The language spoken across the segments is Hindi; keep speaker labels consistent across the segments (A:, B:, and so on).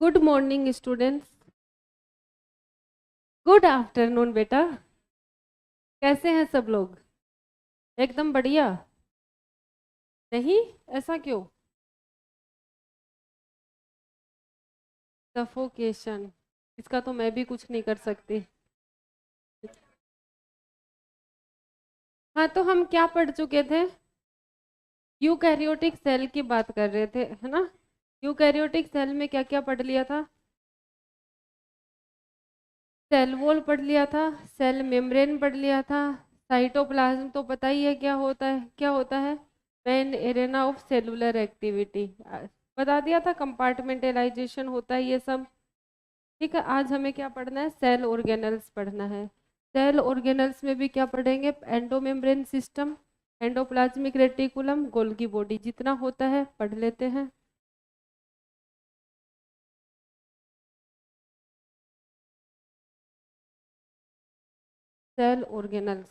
A: Good morning students. Good afternoon बेटा। कैसे हैं सब लोग? एकदम बढ़िया। नहीं, ऐसा क्यों? सफोकेशन। इसका तो मैं भी कुछ नहीं कर सकती। हाँ, तो हम क्या पढ़ चुके थे? यूकैरियोटिक सेल की बात कर रहे थे, है ना? यूकैरियोटिक सेल में क्या क्या पढ़ लिया था? सेल वॉल पढ़ लिया था, सेल मेम्ब्रेन पढ़ लिया था, साइटोप्लाज्म तो पता ही है क्या होता है main arena of cellular activity. बता दिया था, कंपार्टमेंटलाइजेशन होता है ये सब। ठीक है, आज हमें क्या पढ़ना है? सेल ऑर्गेनल्स पढ़ना है। सेल ऑर्गेनल्स में भी क्या पढ़ेंगे? Endomembrane system, endoplasmic reticulum, Golgi body, जितना होता है पढ़ लेते हैं। Cell organelles.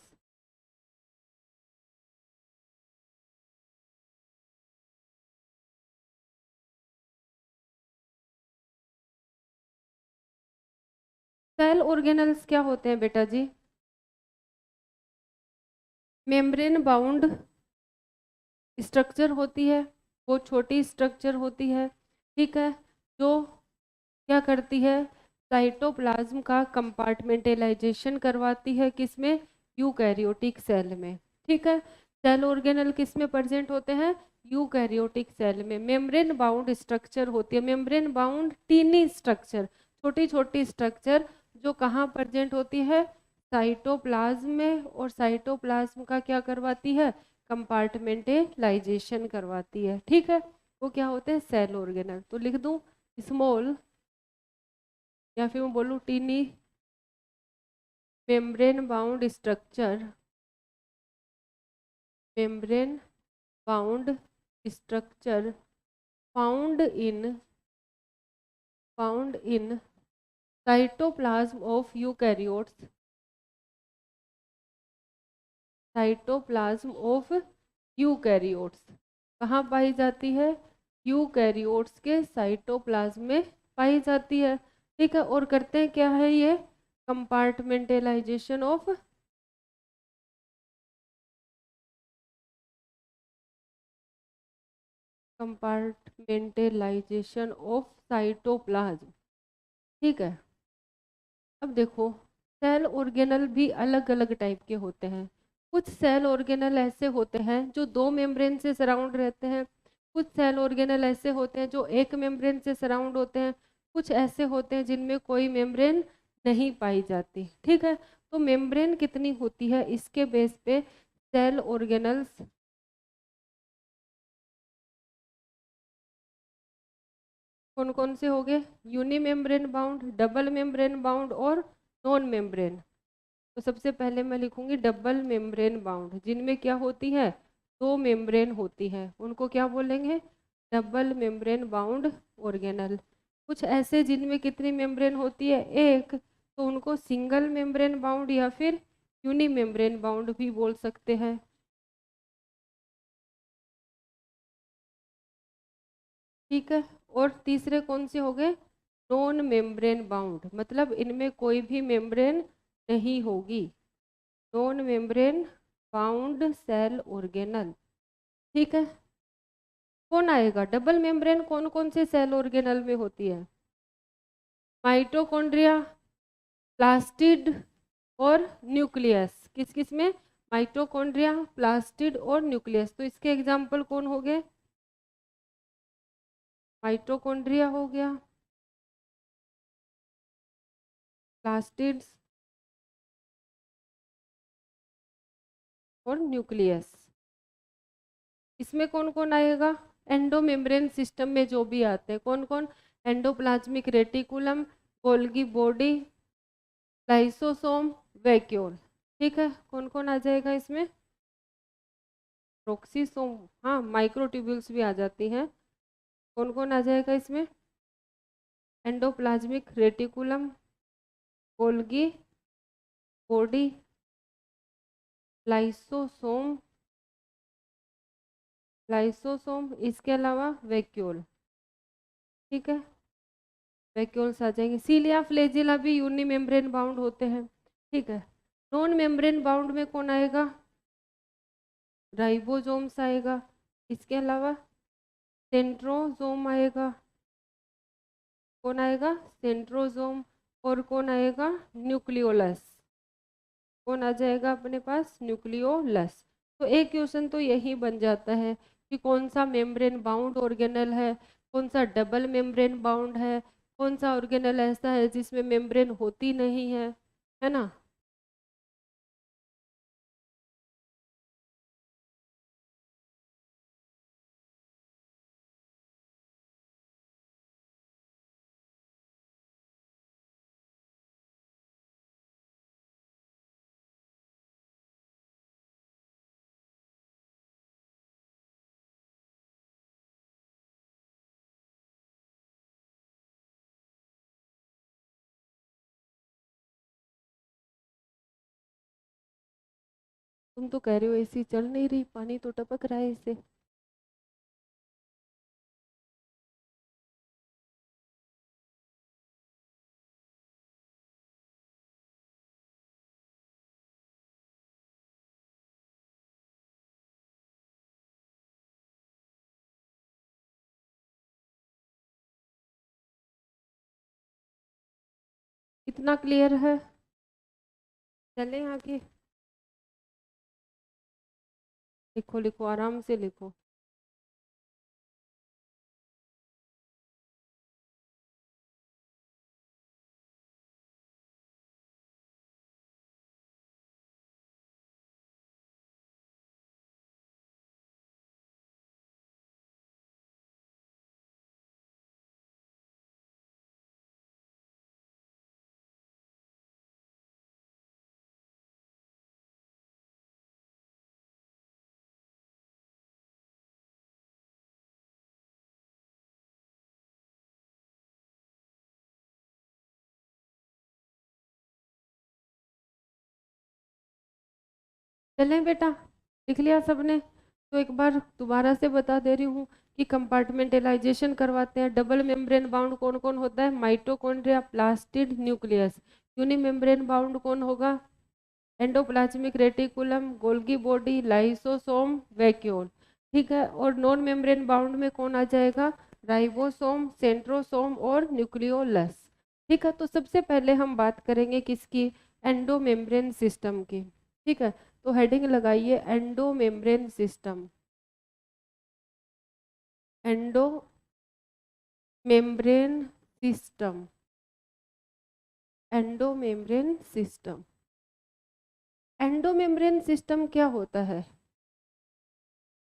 A: सेल ऑर्गेनल्स क्या होते हैं बेटा जी? मेम्ब्रेन बाउंड स्ट्रक्चर होती है, वो छोटी स्ट्रक्चर होती है। ठीक है, जो क्या करती है? साइटोप्लाज्म का कंपार्टमेंटलाइजेशन करवाती है। किसमें? यूकैरियोटिक सेल में। ठीक है, सेल ऑर्गेनल किस में प्रेजेंट होते हैं? यूकैरियोटिक सेल में। मेम्ब्रेन बाउंड स्ट्रक्चर होती है, मेम्ब्रेन बाउंड टीनी स्ट्रक्चर, छोटी छोटी स्ट्रक्चर जो कहाँ प्रेजेंट होती है? साइटोप्लाज्म में। और साइटोप्लाज्म का क्या करवाती है? कंपार्टमेंटलाइजेशन करवाती है। ठीक है, वो क्या होते हैं? Cell organelle. तो लिख दूं स्मॉल, या फिर मैं बोलूँ tiny membrane bound structure, membrane bound structure found in cytoplasm of eukaryotes, cytoplasm of eukaryotes कहाँ पाई जाती है? यूकैरियोट्स के साइटोप्लाज्म में पाई जाती है। ठीक है, और करते हैं क्या है ये? Compartmentalisation of cytoplasm. ठीक है, अब देखो, सेल ऑर्गेनल भी अलग अलग टाइप के होते हैं। कुछ सेल ऑर्गेनल ऐसे होते हैं जो दो मेम्ब्रेन से सराउंड रहते हैं, कुछ सेल ऑर्गेनल ऐसे होते हैं जो एक मेम्ब्रेन से सराउंड होते हैं, कुछ ऐसे होते हैं जिनमें कोई मेम्ब्रेन नहीं पाई जाती। ठीक है, तो मेम्ब्रेन कितनी होती है इसके बेस पे सेल ऑर्गेनल्स कौन कौन से हो गए? Uni membrane bound, double membrane bound और नॉन मेम्ब्रेन। तो सबसे पहले मैं लिखूंगी डबल मेम्ब्रेन बाउंड, जिनमें क्या होती है? दो मेम्ब्रेन होती है, उनको क्या बोलेंगे? Double membrane bound organelle. कुछ ऐसे जिनमें कितनी मेम्ब्रेन होती है? एक, तो उनको सिंगल मेम्ब्रेन बाउंड या फिर यूनी मेम्ब्रेन बाउंड भी बोल सकते हैं। ठीक है, और तीसरे कौन से हो गए? नॉन मेम्ब्रेन बाउंड, मतलब इनमें कोई भी मेम्ब्रेन नहीं होगी। Non membrane bound cell organelle. ठीक है, कौन आएगा? डबल मेम्ब्रेन कौन कौन से सेल ऑर्गेनल में होती है? माइटोकॉन्ड्रिया, प्लास्टिड और न्यूक्लियस। किस किस में? माइटोकॉन्ड्रिया, प्लास्टिड और न्यूक्लियस। तो इसके एग्जाम्पल कौन हो गए? माइटोकॉन्ड्रिया हो गया, प्लास्टिड्स और न्यूक्लियस। इसमें कौन कौन आएगा? एंडोमेम्ब्रेन सिस्टम में जो भी आते हैं, कौन कौन? Endoplasmic reticulum, Golgi body, lysosome, vacuole. ठीक है, कौन कौन आ जाएगा इसमें? प्रोक्सीसोम, हाँ, माइक्रोट्यूब्यूल्स भी आ जाती हैं। कौन कौन आ जाएगा इसमें? Endoplasmic reticulum, Golgi body, lysosome, इसके अलावा वैक्यूल। ठीक है, वैक्यूल्स आ जाएंगे। सीलिया फ्लैजिला भी यूनी मेम्ब्रेन बाउंड होते हैं, ठीक है। नॉन मेम्ब्रेन बाउंड में कौन आएगा? राइबोसोम्स आएगा। इसके अलावा सेंट्रोसोम आएगा। कौन आएगा? सेंट्रोसोम। और कौन आएगा? न्यूक्लियोलस। कौन आ जाएगा अपने पास? न्यूक्लियोलस। तो एक क्वेश्चन तो यही बन जाता है कि कौन सा मेम्ब्रेन बाउंड ऑर्गेनल है, कौन सा डबल मेम्ब्रेन बाउंड है, कौन सा ऑर्गेनल ऐसा है जिसमें मेम्ब्रेन होती नहीं है ना। तुम तो कह रहे हो एसी चल नहीं रही, पानी तो टपक रहा है इसे। इतना क्लियर है? चलें आगे। लिखो लिखो, आराम से लिखो। चलें बेटा, लिख लिया सबने? तो एक बार दोबारा से बता दे रही हूँ कि कंपार्टमेंटलाइजेशन करवाते हैं। डबल मेम्ब्रेन बाउंड कौन कौन होता है? Mitochondria, plastid, nucleus. Uni membrane bound कौन होगा? Endoplasmic reticulum, Golgi body, lysosome, vacuole, ठीक है। और नॉन मेम्ब्रेन बाउंड में कौन आ जाएगा? राइबोसोम, सेंट्रोसोम और न्यूक्लियोलस, ठीक है। तो सबसे पहले हम बात करेंगे किसकी? एंडो मेम्ब्रेन सिस्टम की, ठीक है। तो हेडिंग लगाइए endo membrane system. Endo membrane system, endo membrane system. Endo membrane system क्या होता है?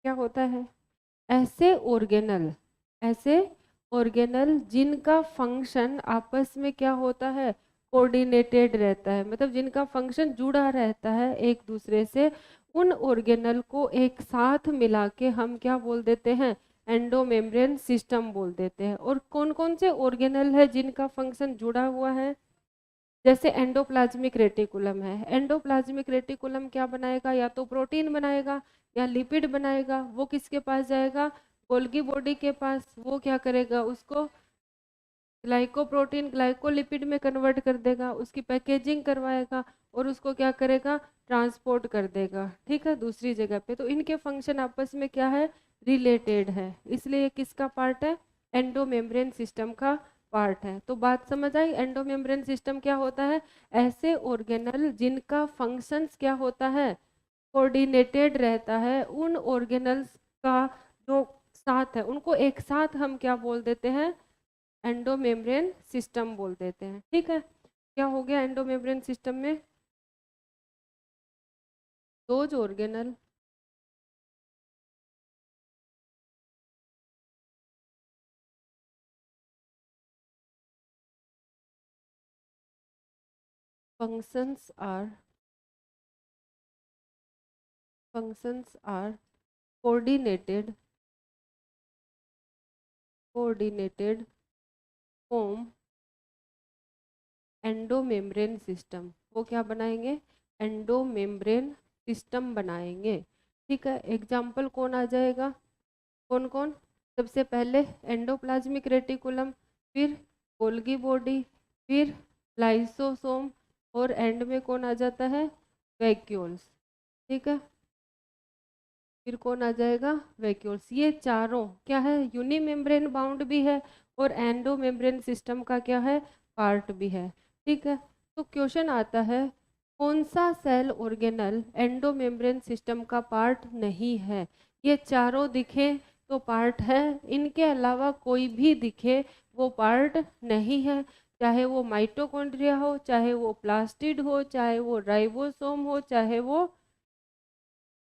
A: क्या होता है? ऐसे ऑर्गेनल, ऐसे ऑर्गेनल जिनका फंक्शन आपस में क्या होता है? कोऑर्डिनेटेड रहता है, मतलब जिनका फंक्शन जुड़ा रहता है एक दूसरे से। उन ऑर्गेनल को एक साथ मिला के हम क्या बोल देते हैं? एंडोमेम्ब्रेन सिस्टम बोल देते हैं। और कौन कौन से ऑर्गेनल है जिनका फंक्शन जुड़ा हुआ है? जैसे एंडोप्लाज्मिक रेटिकुलम है। एंडोप्लाज्मिक रेटिकुलम क्या बनाएगा? या तो प्रोटीन बनाएगा या लिपिड बनाएगा। वो किसके पास जाएगा? गोल्गी बॉडी के पास। वो क्या करेगा? उसको ग्लाइकोप्रोटीन ग्लाइकोलिपिड में कन्वर्ट कर देगा, उसकी पैकेजिंग करवाएगा और उसको क्या करेगा? ट्रांसपोर्ट कर देगा, ठीक है, दूसरी जगह पे। तो इनके फंक्शन आपस में क्या है? रिलेटेड है, इसलिए किसका पार्ट है? एंडोमेम्ब्रेन सिस्टम का पार्ट है। तो बात समझ आई? एंडोमेम्ब्रेन सिस्टम क्या होता है? ऐसे ऑर्गेनल जिनका फंक्शंस क्या होता है? कोऑर्डिनेटेड रहता है। उन ऑर्गेनल्स का जो साथ है उनको एक साथ हम क्या बोल देते हैं? एंडोमेम्ब्रेन सिस्टम बोल देते हैं, ठीक है। क्या हो गया एंडोमेम्ब्रेन सिस्टम में? दो organelle functions are functions are coordinated form endomembrane system. वो क्या बनाएंगे? एंडोमेम्ब्रेन सिस्टम बनाएंगे, ठीक है। एग्जाम्पल कौन आ जाएगा? कौन कौन? सबसे पहले एंडोप्लाज्मिक रेटिकुलम, फिर गोल्गी बॉडी, फिर लाइसोसोम, और एंड में कौन आ जाता है, वैक्यूल्स। ठीक है, फिर कौन आ जाएगा, वैक्यूल्स। ये चारों क्या है, यूनी मेम्ब्रेन बाउंड भी है और एंडो मेम्ब्रेन सिस्टम का क्या है, पार्ट भी है। ठीक है, तो क्वेश्चन आता है कौन सा cell organelle endo membrane system का पार्ट नहीं है। ये चारों दिखे तो पार्ट है, इनके अलावा कोई भी दिखे वो पार्ट नहीं है। चाहे वो माइटोकॉन्ड्रिया हो, चाहे वो प्लास्टिड हो, चाहे वो राइबोसोम हो, चाहे वो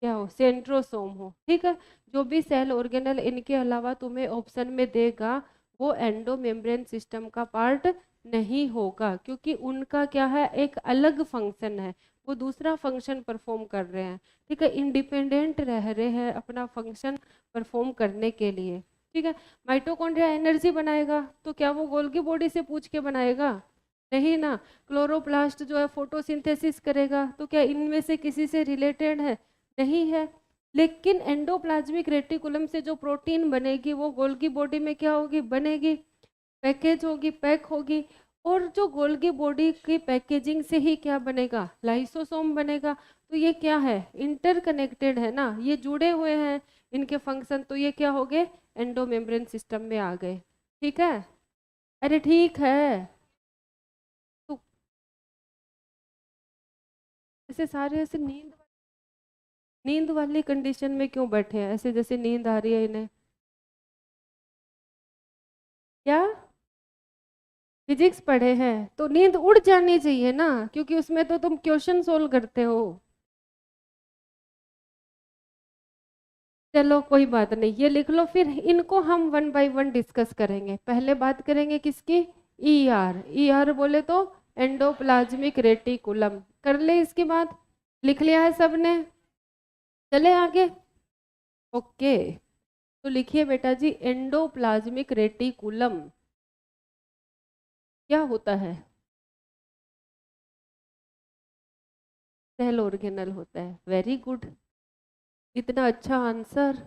A: क्या हो, सेंट्रोसोम हो। ठीक है, जो भी सेल ऑर्गेनल इनके अलावा तुम्हें ऑप्शन में देगा वो एंडो मेम्ब्रेन सिस्टम का पार्ट नहीं होगा, क्योंकि उनका क्या है, एक अलग फंक्शन है, वो दूसरा फंक्शन परफॉर्म कर रहे हैं। ठीक है, इंडिपेंडेंट रह रहे हैं अपना फंक्शन परफॉर्म करने के लिए। ठीक है, माइटोकॉन्ड्रिया एनर्जी बनाएगा तो क्या वो गोल्गी बॉडी से पूछ के बनाएगा, नहीं ना। क्लोरोप्लास्ट जो है फोटोसिंथेसिस करेगा तो क्या इनमें से किसी से रिलेटेड है, नहीं है। लेकिन एंडोप्लाज्मिक रेटिकुलम से जो प्रोटीन बनेगी वो गोल्गी बॉडी में क्या होगी, बनेगी, पैकेज होगी, पैक होगी। और जो गोल्गी बॉडी की पैकेजिंग से ही क्या बनेगा, लाइसोसोम बनेगा। तो ये क्या है, इंटरकनेक्टेड है ना, ये जुड़े हुए हैं इनके फंक्शन। तो ये क्या हो गए, एंडो मेम्ब्रेन सिस्टम में आ गए। ठीक है, अरे ठीक है। तो ऐसे सारे ऐसे नींद नींद वाली कंडीशन में क्यों बैठे हैं, ऐसे जैसे नींद आ रही है इन्हें, क्या फिजिक्स पढ़े हैं तो नींद उड़ जानी चाहिए ना, क्योंकि उसमें तो तुम क्वेश्चन सोल्व करते हो। चलो कोई बात नहीं, ये लिख लो, फिर इनको हम वन बाय वन डिस्कस करेंगे। पहले बात करेंगे किसकी, ईआर। ईआर बोले तो एंडोप्लाज्मिक रेटिकुलम, कर ले इसकी बात, लिख लिया है सबने, चले आगे। ओके, तो लिखिए बेटा जी, एंडोप्लाज्मिक रेटिकुलम क्या होता है, सेल ऑर्गेनल होता है। वेरी गुड, इतना अच्छा आंसर।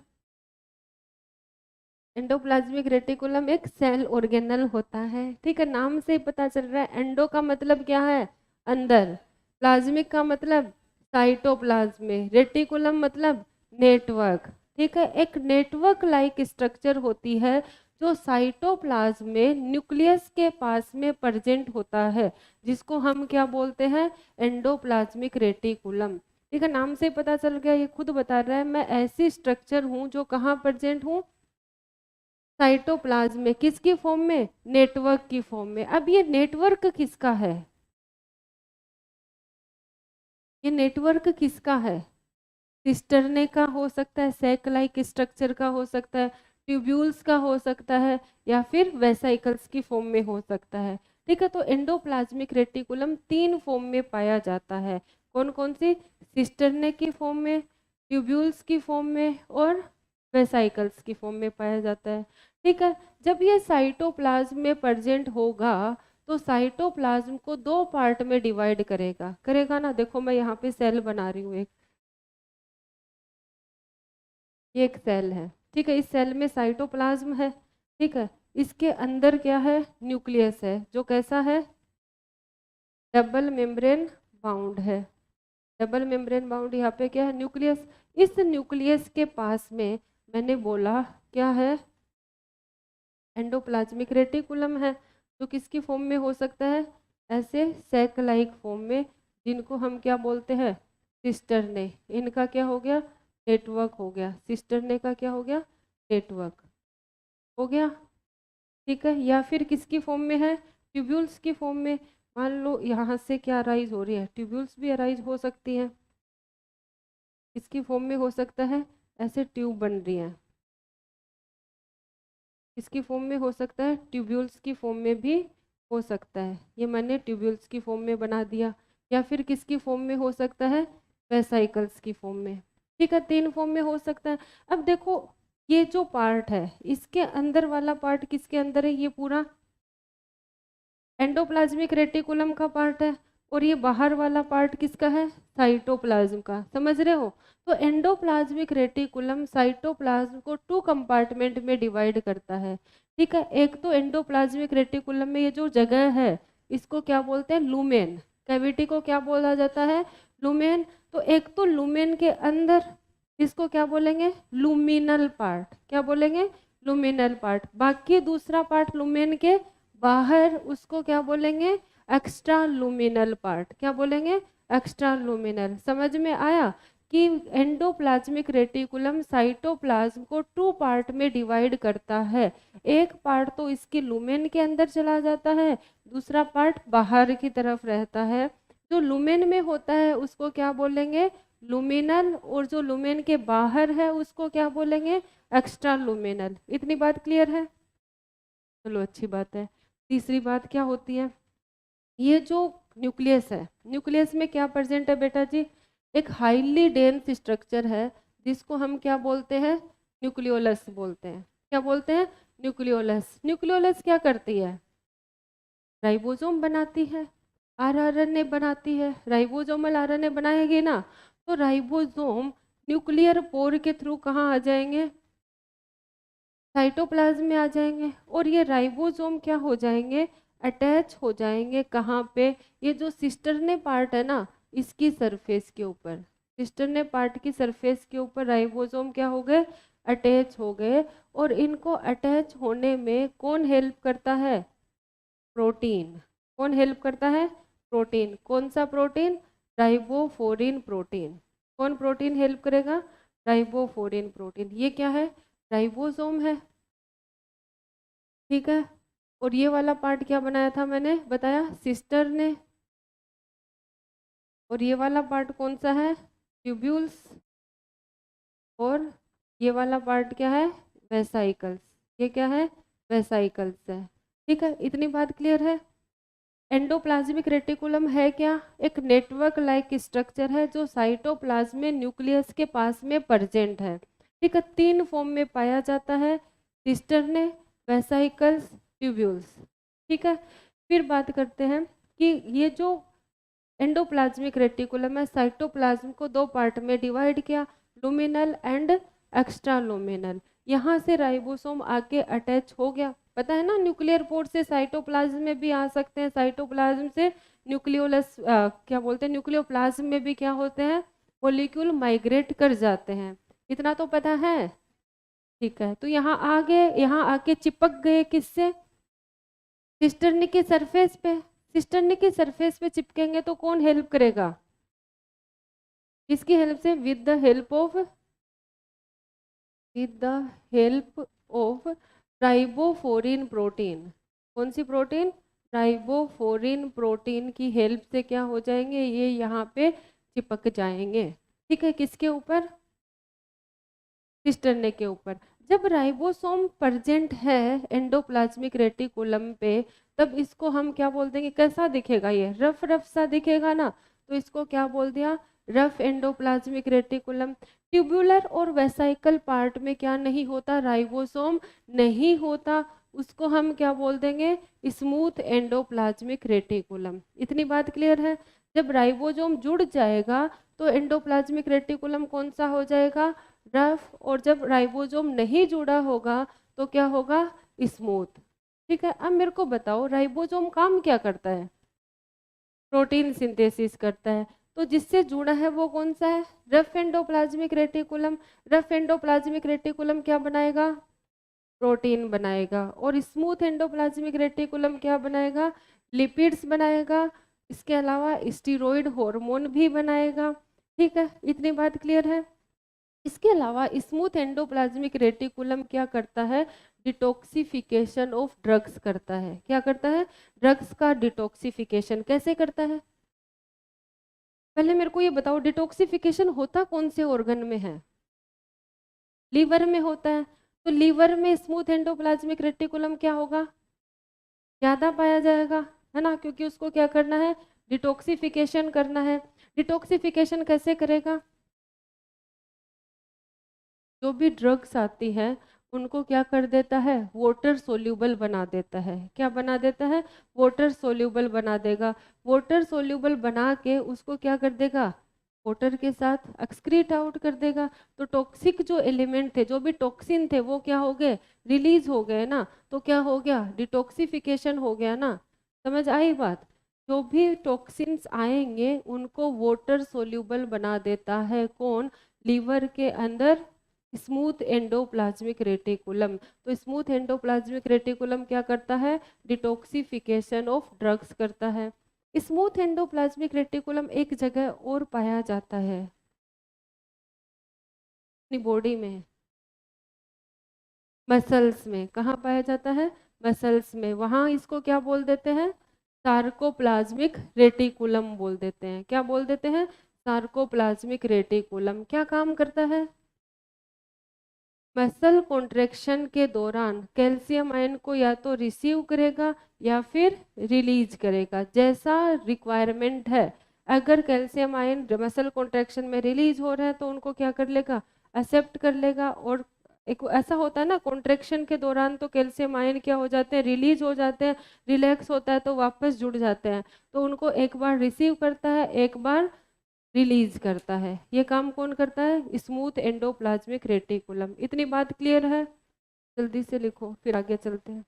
A: एंडोप्लाज्मिक रेटिकुलम एक सेल ऑर्गेनल होता है। ठीक है, नाम से ही पता चल रहा है, एंडो का मतलब क्या है, अंदर, प्लाज्मिक का मतलब साइटोप्लाज्म में, रेटिकुलम मतलब नेटवर्क। ठीक है, एक नेटवर्क लाइक स्ट्रक्चर होती है जो साइटोप्लाज्म में न्यूक्लियस के पास में प्रेजेंट होता है, जिसको हम क्या बोलते हैं, एंडोप्लाज्मिक रेटिकुलम। ठीक है, नाम से ही पता चल गया, ये खुद बता रहा है मैं ऐसी स्ट्रक्चर हूँ जो कहाँ प्रेजेंट हूँ, साइटोप्लाज्म में। किसकी फॉर्म में, नेटवर्क की फॉर्म में। अब ये नेटवर्क किसका है, ये नेटवर्क किसका है, सिस्टरने का हो सकता है, सैक लाइक स्ट्रक्चर का हो सकता है, ट्यूब्यूल्स का हो सकता है, या फिर वेसाइकल्स की फॉर्म में हो सकता है। ठीक है, तो एंडोप्लाज्मिक रेटिकुलम तीन फॉर्म में पाया जाता है। कौन कौन सी, सिस्टरने की फॉर्म में, ट्यूब्यूल्स की फॉर्म में, और वेसाइकल्स की फॉर्म में पाया जाता है। ठीक है, जब ये साइटोप्लाज्म में प्रेजेंट होगा तो साइटोप्लाज्म को दो पार्ट में डिवाइड करेगा, करेगा ना। देखो मैं यहाँ पे सेल बना रही हूँ, ये एक सेल है। ठीक है, इस सेल में साइटोप्लाज्म है। ठीक है, इसके अंदर क्या है, न्यूक्लियस है, जो कैसा है, डबल मेम्ब्रेन बाउंड है। डबल मेम्ब्रेन बाउंड, यहाँ पे क्या है, न्यूक्लियस। इस न्यूक्लियस के पास में मैंने बोला क्या है, एंडोप्लाज्मिक रेटिकुलम है, जो किसकी फॉर्म में हो सकता है, ऐसे सैक लाइक फॉर्म में, जिनको हम क्या बोलते हैं, सिस्टरने। इनका क्या हो गया, नेटवर्क हो गया, सिस्टरने का क्या हो गया, नेटवर्क हो गया। ठीक है, या फिर किसकी फॉर्म में है, ट्यूब्यूल्स की फॉर्म में। मान लो यहाँ से क्या अराइज हो रही है, ट्यूब्यूल्स भी अराइज हो सकती हैं। किसकी फॉर्म में हो सकता है, ऐसे ट्यूब बन रही है, किसकी फॉर्म में हो सकता है, ट्यूब्यूल्स की फॉर्म में भी हो सकता है। ये मैंने ट्यूब्यूल्स की फॉर्म में बना दिया। या फिर किसकी फॉर्म में हो सकता है, वेसाइकल्स की फॉर्म में। ठीक है, तीन फॉर्म में हो सकता है। अब देखो ये जो पार्ट है, इसके अंदर वाला पार्ट किसके अंदर है, ये पूरा एंडोप्लाज्मिक रेटिकुलम का पार्ट है। और ये बाहर वाला पार्ट किसका है, साइटोप्लाज्म का, समझ रहे हो। तो एंडोप्लाज्मिक रेटिकुलम साइटोप्लाज्म को 2 कंपार्टमेंट में डिवाइड करता है, ठीक है। एक तो एंडोप्लाज्मिक रेटिकुलम में ये जो जगह है इसको क्या बोलते हैं, लूमेन, कैविटी को क्या बोला जाता है, लूमेन। तो एक तो लूमेन के अंदर इसको क्या बोलेंगे, लूमिनल पार्ट, क्या बोलेंगे, लूमिनल पार्ट। बाकी दूसरा पार्ट लूमेन के बाहर उसको क्या बोलेंगे, एक्स्ट्रा लूमिनल पार्ट, क्या बोलेंगे, एक्स्ट्रा लूमिनल। समझ में आया कि एंडोप्लाज्मिक रेटिकुलम साइटोप्लाज्म को 2 पार्ट में डिवाइड करता है। एक पार्ट तो इसकी लूमेन के अंदर चला जाता है, दूसरा पार्ट बाहर की तरफ रहता है। जो लूमेन में होता है उसको क्या बोलेंगे, लूमिनल, और जो लूमेन के बाहर है उसको क्या बोलेंगे, एक्स्ट्रा लूमिनल। इतनी बात क्लियर है, चलो अच्छी बात है। तीसरी बात क्या होती है, ये जो न्यूक्लियस है, न्यूक्लियस में क्या प्रेजेंट है बेटा जी, एक हाईली डेंस स्ट्रक्चर है जिसको हम क्या बोलते हैं, न्यूक्लियोलस बोलते हैं। क्या बोलते हैं, न्यूक्लियोलस। न्यूक्लियोलस क्या करती है, राइबोसोम बनाती है, आरएनए बनाती है। राइबोसोमल आरएनए बनाएगी ना, तो राइबोसोम न्यूक्लियर पोर के थ्रू कहाँ आ जाएंगे, साइटोप्लाज्म में आ जाएंगे। और ये राइबोसोम क्या हो जाएंगे, अटैच हो जाएंगे कहाँ पे, ये जो सिस्टरने पार्ट है ना इसकी सरफेस के ऊपर, सिस्टरने पार्ट की सरफेस के ऊपर राइबोसोम क्या हो गए, अटैच हो गए। और इनको अटैच होने में कौन हेल्प करता है, प्रोटीन। कौन हेल्प करता है, प्रोटीन। कौन सा प्रोटीन, राइबोफोरिन प्रोटीन। कौन प्रोटीन हेल्प करेगा, राइबोफोरिन प्रोटीन। ये क्या है, राइबोसोम है, ठीक है। और ये वाला पार्ट क्या बनाया था, मैंने बताया सिस्टर ने। और ये वाला पार्ट कौन सा है, ट्यूब्यूल्स। और ये वाला पार्ट क्या है, वेसाइकल्स। ये क्या है, वेसाइकल्स है, ठीक है। इतनी बात क्लियर है। एंडोप्लाज्मिक रेटिकुलम है क्या, एक नेटवर्क लाइक स्ट्रक्चर है जो साइटोप्लाज्म में न्यूक्लियस के पास में प्रेजेंट है, ठीक है। 3 फॉर्म में पाया जाता है, सिस्टरने, वेसाइकल्स, ट्यूब्यूल्स, ठीक है। फिर बात करते हैं कि ये जो एंडोप्लाज्मिक रेटिकुलम है साइटोप्लाज्म को 2 पार्ट में डिवाइड किया, लूमिनल एंड एक्स्ट्रा लूमिनल। यहाँ से राइबोसोम आके अटैच हो गया, पता है ना, न्यूक्लियर पोर्ट से साइटोप्लाज्म में भी आ सकते हैं, साइटोप्लाज्म से न्यूक्लियोलस क्या बोलते हैं, न्यूक्लियोप्लाज्म में भी क्या होते हैं, मॉलिक्यूल माइग्रेट कर जाते हैं। इतना तो पता है, ठीक है। तो यहाँ आ गए, यहाँ आके चिपक गए किससे, सिस्टर्नी की सरफेस पे। सिस्टर्नी की सरफेस पे चिपकेंगे तो कौन हेल्प करेगा, किसकी हेल्प से, with the help of ribophorin protein. कौन सी प्रोटीन, राइबोफोरिन प्रोटीन की हेल्प से क्या हो जाएंगे, ये यहाँ पे चिपक जाएंगे, ठीक है। किसके ऊपर, सिस्टर्ने के ऊपर। जब राइबोसोम प्रेजेंट है एंडोप्लाज्मिक रेटिकुलम पे, तब इसको हम क्या बोल देंगे, कैसा दिखेगा, ये रफ रफ सा दिखेगा ना, तो इसको क्या बोल दिया, रफ एंडोप्लाज्मिक रेटिकुलम। ट्यूबुलर और वेसाइकल पार्ट में क्या नहीं होता, राइबोसोम नहीं होता, उसको हम क्या बोल देंगे, स्मूथ एंडोप्लाज्मिक रेटिकुलम। इतनी बात क्लियर है। जब राइबोसोम जुड़ जाएगा तो एंडोप्लाज्मिक रेटिकुलम कौन सा हो जाएगा, रफ। और जब राइबोसोम नहीं जुड़ा होगा तो क्या होगा, स्मूथ, ठीक है। अब मेरे को बताओ राइबोसोम काम क्या करता है, प्रोटीन सिंथेसिस करता है। तो जिससे जुड़ा है वो कौन सा है, rough endoplasmic reticulum. Rough endoplasmic reticulum क्या बनाएगा, प्रोटीन बनाएगा। और स्मूथ एंडोप्लाज्मिक रेटिकुलम क्या बनाएगा, लिपिड्स बनाएगा। इसके अलावा स्टीरॉयड हार्मोन भी बनाएगा, ठीक है। इतनी बात क्लियर है। इसके अलावा स्मूथ एंडोप्लाज्मिक रेटिकुलम क्या करता है, डिटॉक्सिफिकेशन ऑफ ड्रग्स करता है। क्या करता है, ड्रग्स का डिटॉक्सिफिकेशन। कैसे करता है, पहले मेरे को ये बताओ, डिटॉक्सिफिकेशन होता कौन से ऑर्गन में है, लीवर में होता है। तो लीवर में स्मूथ एंडोप्लाज्मिक रेटिकुलम क्या होगा, ज़्यादा पाया जाएगा, है ना, क्योंकि उसको क्या करना है, डिटॉक्सिफिकेशन करना है। डिटॉक्सिफिकेशन कैसे करेगा, जो भी ड्रग्स आती है उनको क्या कर देता है, वाटर सोल्यूबल बना देता है। क्या बना देता है, वाटर सोल्यूबल बना देगा। वाटर सोल्यूबल बना के उसको क्या कर देगा, वाटर के साथ एक्सक्रीट आउट कर देगा। तो टॉक्सिक जो एलिमेंट थे, जो भी टॉक्सिन थे, वो क्या हो गए, रिलीज हो गए ना। तो क्या हो गया, डिटॉक्सिफिकेशन हो गया ना। समझ आई बात। जो भी टॉक्सिन्स आएंगे उनको वाटर सोल्यूबल बना देता है कौन, लीवर के अंदर स्मूथ एंडोप्लाज्मिक रेटिकुलम। तो स्मूथ एंडोप्लाज्मिक रेटिकुलम क्या करता है, डिटॉक्सिफिकेशन ऑफ ड्रग्स करता है। स्मूथ एंडोप्लाज्मिक रेटिकुलम एक जगह और पाया जाता है अपनी बॉडी में, मसल्स में। कहाँ पाया जाता है, मसल्स में। वहाँ इसको क्या बोल देते हैं, सार्कोप्लाज्मिक रेटिकुलम बोल देते हैं। क्या बोल देते हैं, सार्कोप्लाज्मिक रेटिकुलम। क्या काम करता है, मसल कॉन्ट्रेक्शन के दौरान कैल्शियम आयन को या तो रिसीव करेगा या फिर रिलीज करेगा, जैसा रिक्वायरमेंट है। अगर कैल्शियम आयन मसल कॉन्ट्रेक्शन में रिलीज हो रहा है तो उनको क्या कर लेगा, एक्सेप्ट कर लेगा। और एक ऐसा होता है ना, कॉन्ट्रेक्शन के दौरान तो कैल्शियम आयन क्या हो जाते हैं, रिलीज हो जाते हैं, रिलैक्स होता है तो वापस जुड़ जाते हैं। तो उनको एक बार रिसीव करता है, एक बार रिलीज करता है। ये काम कौन करता है, स्मूथ एंडोप्लाज्मिक रेटिकुलम। इतनी बात क्लियर है, जल्दी से लिखो फिर आगे चलते हैं।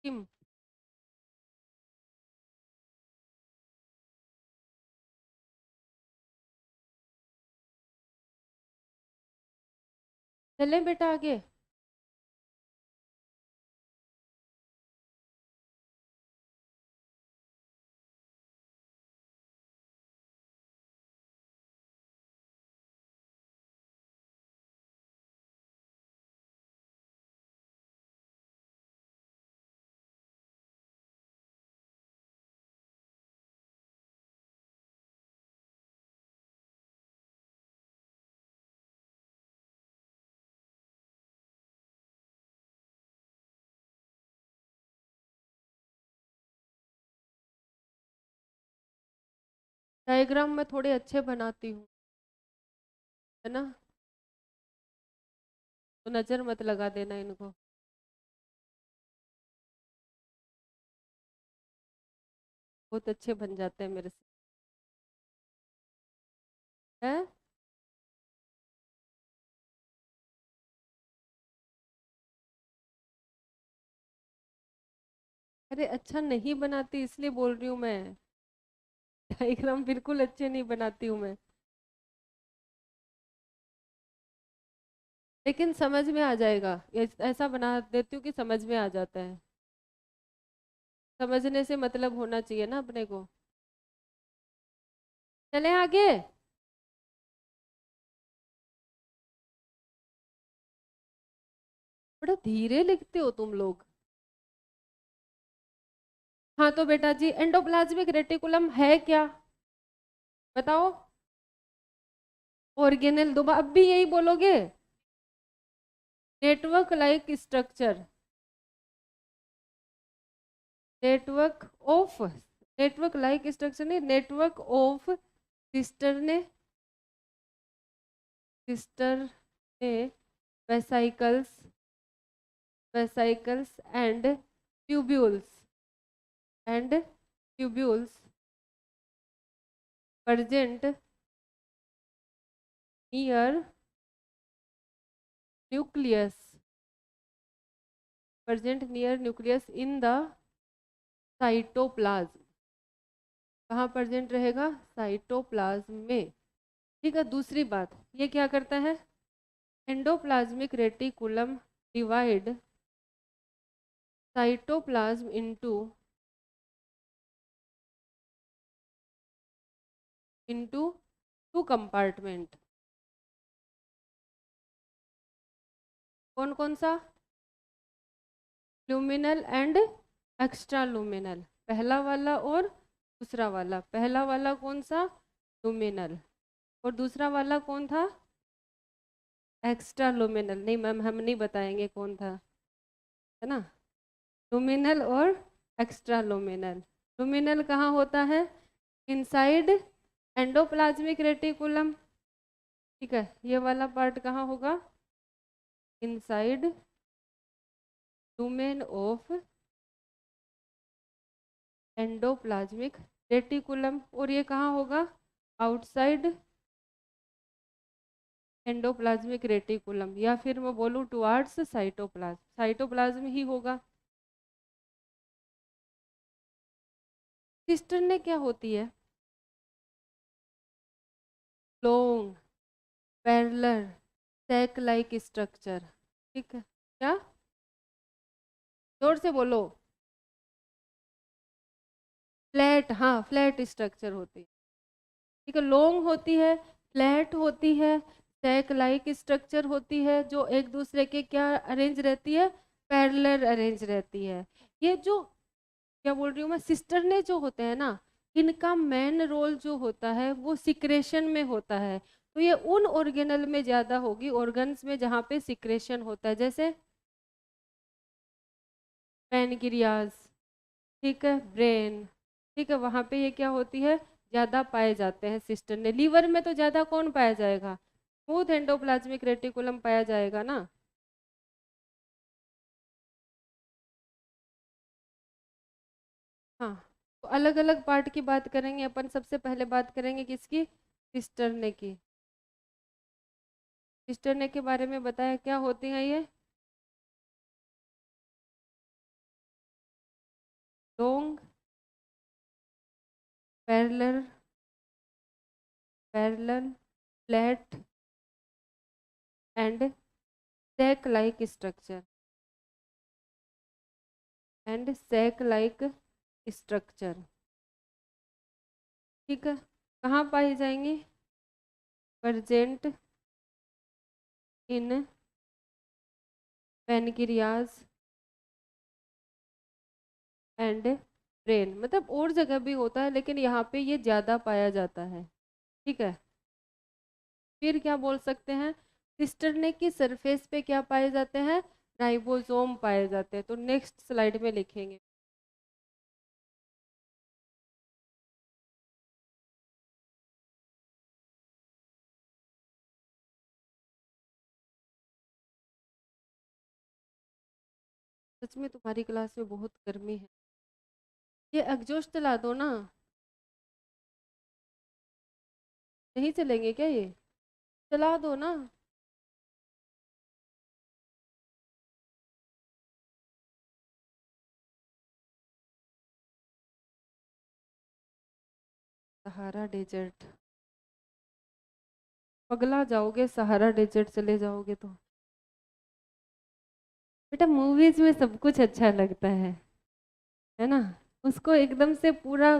A: किम, चलें बेटा आगे। डायग्राम मैं थोड़े अच्छे बनाती हूँ, है ना, तो नजर मत लगा देना इनको। बहुत अच्छे बन जाते हैं मेरे से, है। अरे अच्छा नहीं बनाती इसलिए बोल रही हूँ मैं, डायग्राम बिल्कुल अच्छे नहीं बनाती हूँ मैं, लेकिन समझ में आ जाएगा। ऐसा बना देती हूँ कि समझ में आ जाता है। समझने से मतलब होना चाहिए ना अपने को। चलें आगे। बड़ा धीरे लिखते हो तुम लोग। हाँ तो बेटा जी, एंडोप्लाज्मिक रेटिकुलम है क्या, बताओ। ऑर्गेनेल, दोबारा अब भी यही बोलोगे। Network like structure, network of, network like structure नहीं, नेटवर्क ऑफ सिस्टर ने, सिस्टर ने vesicles, vesicles and tubules present near nucleus, present near nucleus in the cytoplasm. कहाँ प्रेजेंट रहेगा? साइटोप्लाज्म में। ठीक है, दूसरी बात, ये क्या करता है? Endoplasmic reticulum divide cytoplasm into two compartment. कौन कौन सा? लुमिनल एंड एक्स्ट्रा लुमिनल, पहला वाला और दूसरा वाला। पहला वाला कौन सा? लुमिनल। और दूसरा वाला कौन था? एक्स्ट्रा लुमिनल। नहीं मैम, हम नहीं बताएंगे कौन था, है ना। लुमिनल और एक्स्ट्रा लुमिनल। लुमिनल कहाँ होता है? Inside endoplasmic reticulum. ठीक है, ये वाला पार्ट कहाँ होगा? Inside lumen of endoplasmic reticulum. और ये कहाँ होगा? आउटसाइड एंडोप्लाज्मिक रेटिकुलम, या फिर मैं बोलूँ टुवार्ड्स साइटोप्लाज्म, साइटोप्लाज्म ही होगा। सिस्टर्न क्या होती है? Long parallel sac like structure. ठीक है, क्या? जोर से बोलो। फ्लैट, हाँ फ्लैट स्ट्रक्चर होती है। ठीक है, लॉन्ग होती है, फ्लैट होती है, सैक लाइक स्ट्रक्चर होती है, जो एक दूसरे के क्या अरेंज रहती है? पैरेलल अरेंज रहती है। ये जो क्या बोल रही हूँ मैं, सिस्टर ने जो होते हैं ना, इनका मेन रोल जो होता है वो सिक्रेशन में होता है। तो ये उन ऑर्गेनल में ज़्यादा होगी, ऑर्गन्स में जहाँ पे सिक्रेशन होता है, जैसे पैनक्रियाज, ठीक है, ब्रेन। ठीक है, वहाँ पे ये क्या होती है? ज़्यादा पाए जाते हैं सिस्टर ने। लीवर में तो ज़्यादा कौन पाया जाएगा? स्मूथ एंडोप्लाज्मिक रेटिकुलम पाया जाएगा ना। हाँ, तो अलग अलग पार्ट की बात करेंगे अपन। सबसे पहले बात करेंगे किसकी? सिस्टरने की। सिस्टरने के बारे में बताया, क्या होती है ये? Long parallel, parallel flat and sac like structure, and sac like structure. ठीक है, कहाँ पाई जाएंगी? Present in pancreas and brain. मतलब और जगह भी होता है, लेकिन यहाँ पे ये ज़्यादा पाया जाता है। ठीक है, फिर क्या बोल सकते हैं? सिस्टरने की सरफेस पे क्या पाए जाते हैं? राइबोसोम पाए जाते हैं। तो नेक्स्ट स्लाइड में लिखेंगे। सच में तुम्हारी क्लास में बहुत गर्मी है। ये एग्जॉस्ट चला दो ना। नहीं चलेंगे क्या ये? चला दो ना। सहारा डेजर्ट, पगला जाओगे सहारा डेजर्ट चले जाओगे तो। बेटा मूवीज में सब कुछ अच्छा लगता है ना। उसको एकदम से पूरा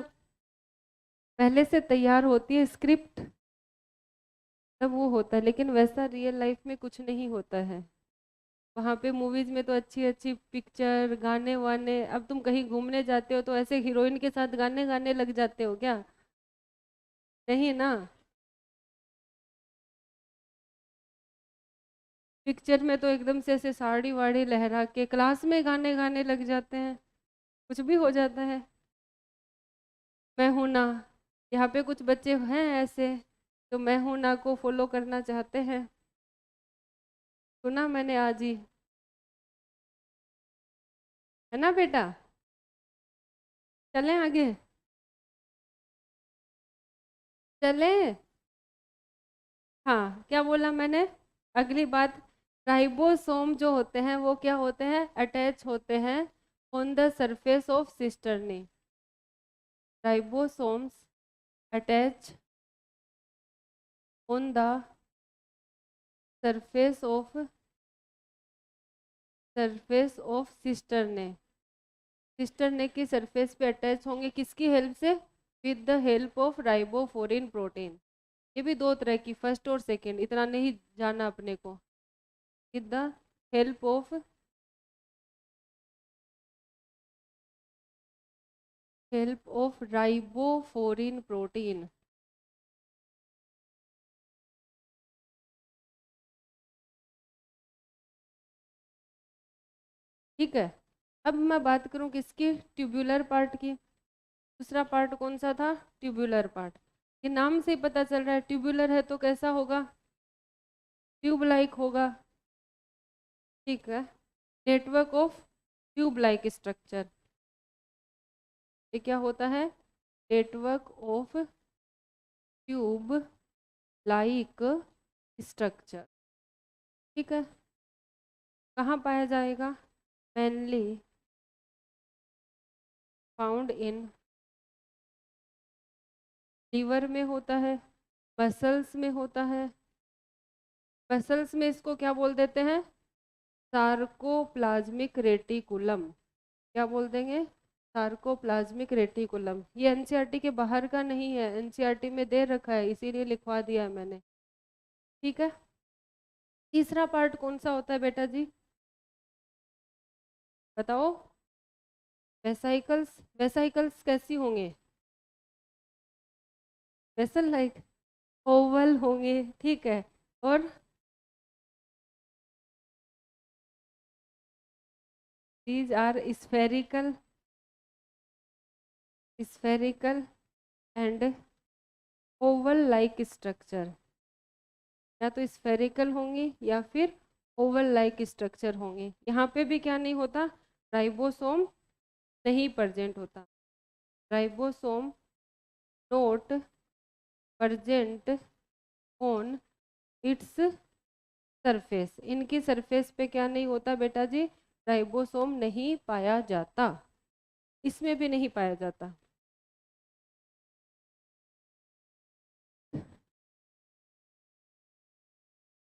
A: पहले से तैयार होती है स्क्रिप्ट, तब वो होता है। लेकिन वैसा रियल लाइफ में कुछ नहीं होता है। वहाँ पे मूवीज में तो अच्छी अच्छी पिक्चर, गाने वाने। अब तुम कहीं घूमने जाते हो तो ऐसे हीरोइन के साथ गाने गाने लग जाते हो क्या? नहीं ना। पिक्चर में तो एकदम से ऐसे साड़ी वाड़ी लहरा के क्लास में गाने गाने लग जाते हैं, कुछ भी हो जाता है। मैं हूं ना, यहाँ पे कुछ बच्चे हैं ऐसे तो मैं हूं ना को फॉलो करना चाहते हैं। सुना मैंने आज ही, है ना बेटा? चलें आगे, चलें। हाँ, क्या बोला मैंने? अगली बात, राइबोसोम जो होते हैं वो क्या होते हैं? अटैच होते हैं on the surface of cisternae. Ribosomes attach on the surface of cisternae. Cisternae की सरफेस पे अटैच होंगे, किसकी हेल्प से? With the help of ribophorin protein. ये भी दो तरह की, फर्स्ट और सेकंड, इतना नहीं जाना अपने को। With the help of ribophorin protein. ठीक है। अब मैं बात करूं किसकी? ट्यूबुलर पार्ट की। दूसरा पार्ट कौन सा था? Tubular part. ये नाम से ही पता चल रहा है, ट्यूबुलर है तो कैसा होगा? ट्यूब लाइक होगा। ठीक है। Network of tube like structure. ये क्या होता है? Network of tube like structure. ठीक है। कहाँ पाया जाएगा? मेनली फाउंड इन लीवर में होता है, मसल्स में होता है। मसल्स में इसको क्या बोल देते हैं? Sarcoplasmic reticulum. क्या बोल देंगे? Sarcoplasmic reticulum. ये एनसीईआरटी के बाहर का नहीं है, एनसीईआरटी में दे रखा है, इसीलिए लिखवा दिया है मैंने। ठीक है। तीसरा पार्ट कौन सा होता है बेटा जी? बताओ। वेसाइकल्स। वेसाइकल्स कैसी होंगे? वेसल लाइक, ओवल होंगे। ठीक है। और these are spherical, spherical and oval like structure. या तो स्फेरिकल होंगी या फिर ओवल लाइक स्ट्रक्चर होंगे। यहाँ पे भी क्या नहीं होता? राइबोसोम नहीं प्रेजेंट होता। Ribosome note present on its surface. इनकी सरफेस पे क्या नहीं होता बेटा जी? राइबोसोम नहीं पाया जाता। इसमें भी नहीं पाया जाता।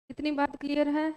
A: इतनी बात क्लियर है?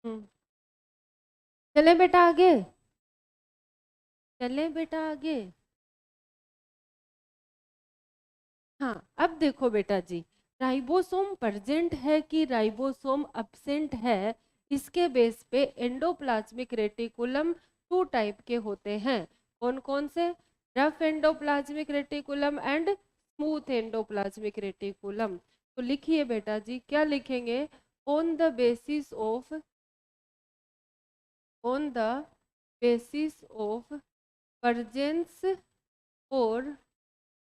A: हम्म। चले बेटा आगे, चले बेटा आगे। हाँ, अब देखो बेटा जी, राइबोसोम प्रेजेंट है कि राइबोसोम अब्सेंट है, इसके बेस पे एंडोप्लाज्मिक रेटिकुलम टू टाइप के होते हैं। कौन कौन से? Rough endoplasmic reticulum and smooth endoplasmic reticulum. तो लिखिए बेटा जी, क्या लिखेंगे? On the basis of on the basis of presence or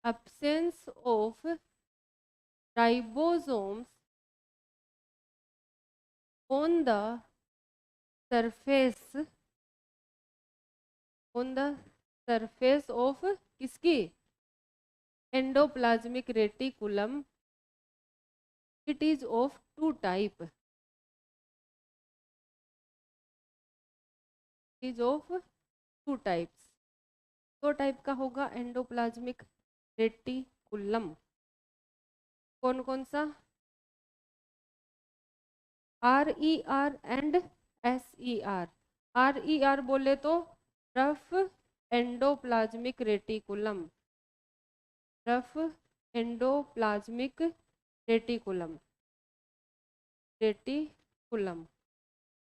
A: absence of ribosomes on the surface of किसकी endoplasmic reticulum. It is of two type. Is of two types. दो टाइप का होगा एंडोप्लाज्मिक रेटिकुलम. कौन कौन सा? RER and SER. RER बोले तो rough endoplasmic reticulum. Rough endoplasmic reticulum. Reticulum.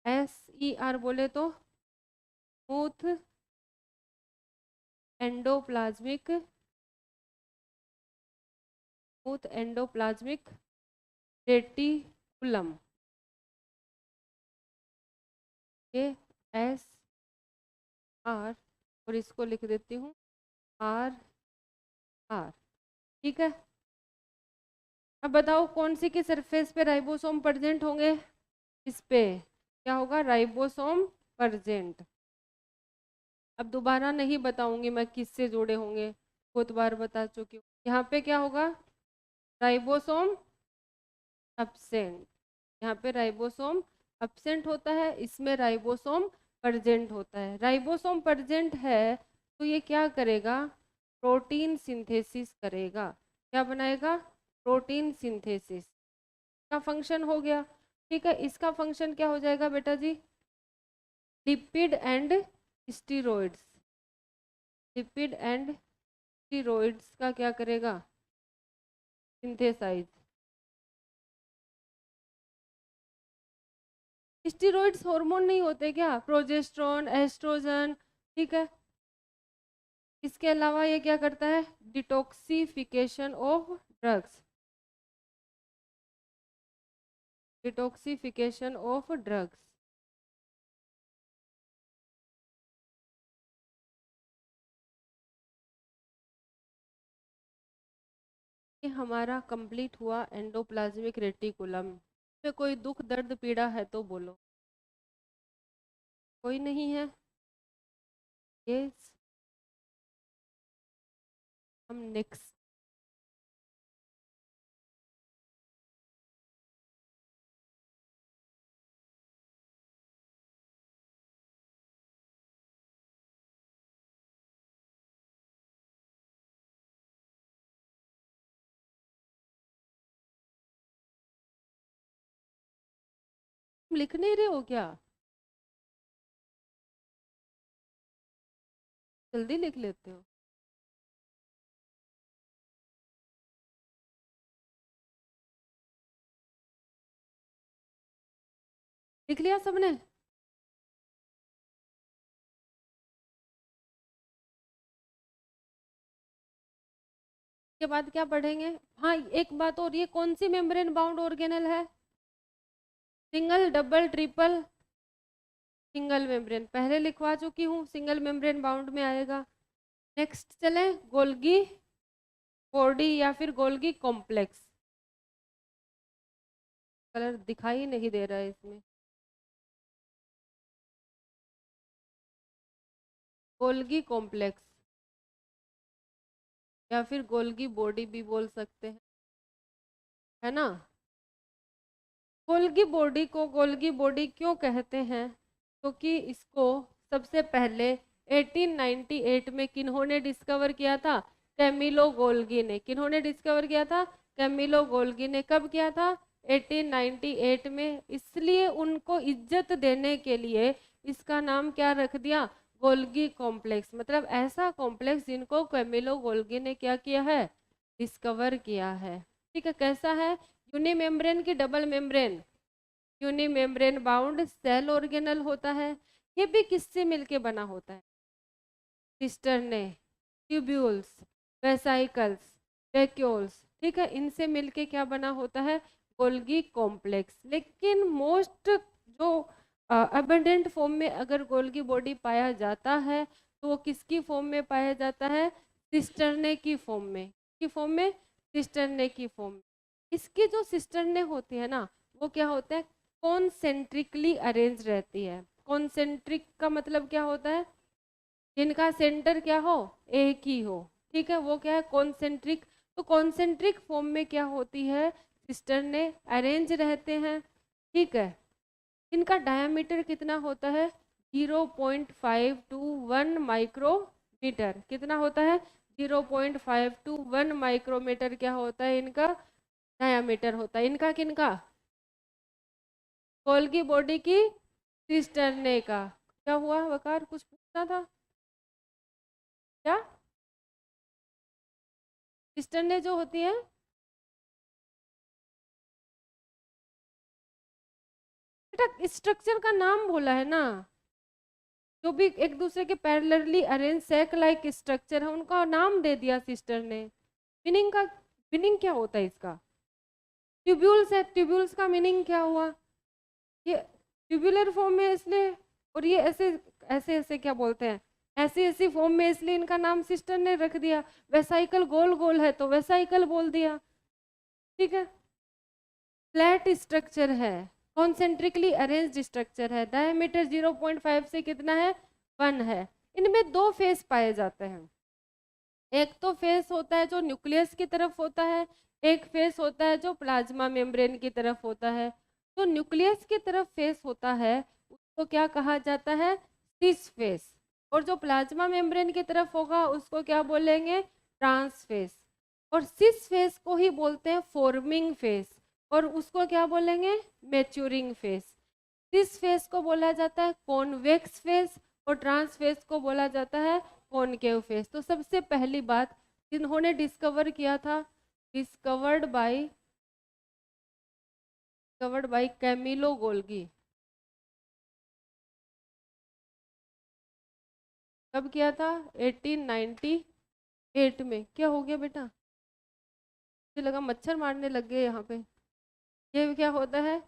A: SER बोले तो स्मूथ एंडोप्लाज्मिक रेटिकुलम. ये SR और इसको लिख देती हूँ RR. ठीक है. अब बताओ कौन सी की सरफेस पे राइबोसोम प्रेजेंट होंगे? इस पे क्या होगा? Ribosome present. अब दोबारा नहीं बताऊंगी मैं किससे जुड़े होंगे, बहुत बार बता चुकी हूँ. यहाँ पे क्या होगा? Ribosome absent. यहाँ पे राइबोसोम एब्सेंट होता है, इसमें राइबोसोम प्रेजेंट होता है. राइबोसोम प्रेजेंट है तो ये क्या करेगा? प्रोटीन सिंथेसिस करेगा. क्या बनाएगा? प्रोटीन सिंथेसिस का फंक्शन हो गया. ठीक है. इसका फंक्शन क्या हो जाएगा बेटा जी? Lipid and steroids. Lipid and steroids का क्या करेगा? सिंथेसाइज. स्टीरॉइड्स हार्मोन नहीं होते क्या? Progesterone, oestrogen. ठीक है. इसके अलावा ये क्या करता है? Detoxification of drugs. Detoxification of drugs. ये हमारा कंप्लीट हुआ एंडोप्लाज्मिक रेटिकुलम. में कोई दुख दर्द पीड़ा है तो बोलो. कोई नहीं है? यस. हम नेक्स्ट लिख नहीं रहे हो क्या? जल्दी लिख लेते हो. लिख लिया सबने? के बाद क्या पढ़ेंगे? हाँ, एक बात और, ये कौन सी मेम्ब्रेन बाउंड ऑर्गेनल है? Single, double, triple? Single membrane पहले लिखवा चुकी हूँ, सिंगल मेम्ब्रेन बाउंड में आएगा. नेक्स्ट चले, गोल्गी बॉडी या फिर गोल्गी कॉम्प्लेक्स. कलर दिखाई नहीं दे रहा है इसमें. गोल्गी कॉम्प्लेक्स या फिर गोल्गी बॉडी भी बोल सकते हैं, है ना. गोल्गी बॉडी को गोल्गी बॉडी क्यों कहते हैं? क्योंकि इसको सबसे पहले 1898 में किन्होंने डिस्कवर किया था? कैमिलो गोल्गी ने. किन्होंने डिस्कवर किया था? कैमिलो गोल्गी ने. कब किया था? 1898 में. इसलिए उनको इज्जत देने के लिए इसका नाम क्या रख दिया? Golgi complex. मतलब ऐसा कॉम्प्लेक्स जिनको कैमिलो गोल्गी ने क्या किया है? डिस्कवर किया है. ठीक है. कैसा है? यूनिमेम्ब्रेन की double membrane? Unimembrane bound cell organelle होता है. ये भी किससे मिलके बना होता है? Cisternae, tubules, vesicles, vacuoles. ठीक है. इनसे मिलके क्या बना होता है? Golgi complex. लेकिन मोस्ट जो अबंडेंट फॉर्म में अगर गोल्गी बॉडी पाया जाता है तो वो किसकी फॉर्म में पाया जाता है? सिस्टर्ने की फॉर्म में। की फॉर्म में? सिस्टर्ने की फॉर्म में। इसकी जो सिस्टर्ने होती है ना, वो क्या होता है? कॉन्सेंट्रिकली अरेंज रहती है। कॉन्सेंट्रिक का मतलब क्या होता है? जिनका सेंटर क्या हो? एक ही हो। ठीक है, वो क्या है? कॉन्सेंट्रिक। तो कॉन्सेंट्रिक फॉर्म में क्या होती है? सिस्टर्ने अरेंज रहते हैं। ठीक है, इनका डायमीटर कितना होता है? 0.521 माइक्रोमीटर। कितना होता है? 0.521 माइक्रोमीटर क्या होता है? इनका डायमीटर होता है। इनका किनका? गोल्गी बॉडी की सिस्टर्ने का। क्या हुआ वकार, कुछ पूछना था क्या? सिस्टर्ने जो होती है, बेटा स्ट्रक्चर का नाम बोला है ना, जो भी एक दूसरे के parallelly arrange sac like structure है उनका नाम दे दिया सिस्टर ने। मीनिंग का, मीनिंग क्या होता है इसका? ट्यूब्यूल्स है, ट्यूब्यूल्स का मीनिंग क्या हुआ? ये ट्यूबुलर फॉर्म में इसलिए, और ये ऐसे ऐसे ऐसे क्या बोलते हैं, ऐसी ऐसी फॉर्म में इसलिए इनका नाम सिस्टर ने रख दिया। वेसाइकल गोल गोल है तो वेसाइकल बोल दिया। ठीक है, फ्लैट स्ट्रक्चर है, कॉन्सेंट्रिकली अरेंज्ड स्ट्रक्चर है, डायमीटर 0.5 से कितना है? 1 है। इनमें दो फेस पाए जाते हैं। एक तो फेस होता है जो न्यूक्लियस की तरफ होता है, एक फेस होता है जो प्लाज्मा मेम्ब्रेन की तरफ होता है। तो न्यूक्लियस की तरफ फेस होता है उसको क्या कहा जाता है? Cis face. और जो प्लाज्मा मेम्ब्रेन की तरफ होगा उसको क्या बोलेंगे? Trans face. और सिस फेस को ही बोलते हैं फॉर्मिंग फेस, और उसको क्या बोलेंगे? Maturing face. सिस फेस को बोला जाता है कॉन्वेक्स फेस, और ट्रांस फेस को बोला जाता है कॉनकेव फेस। तो सबसे पहली बात जिन्होंने डिस्कवर किया था, डिस्कवर्ड बाय कैमिलो गोल्गी। कब किया था? 1898 में। क्या हो गया बेटा? मुझे लगा मच्छर मारने लग गए यहाँ पे। ये क्या होता है?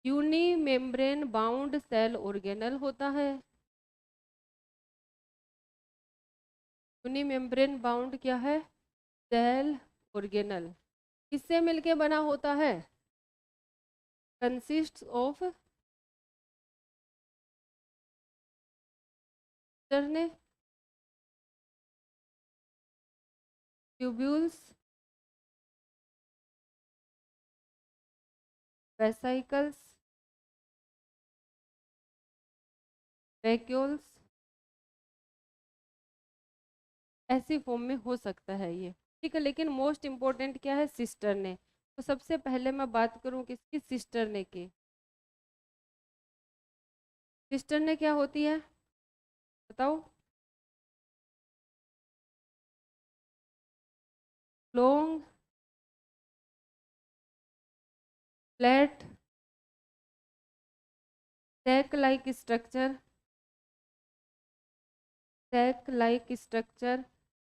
A: Uni membrane bound cell organelle होता है। यूनी मेम्ब्रेन बाउंड क्या है? Cell organelle. किससे मिलके बना होता है? कंसिस्ट ऑफ ने ट्यूब्यूल्स, वेसाइकल्स, वैक्यूल्स, ऐसी फॉर्म में हो सकता है ये। ठीक है, लेकिन मोस्ट इम्पोर्टेंट क्या है? सिस्टर ने। तो सबसे पहले मैं बात करूं किसकी? सिस्टर ने की। सिस्टर ने क्या होती है बताओ? Long flat sac like structure, sac like structure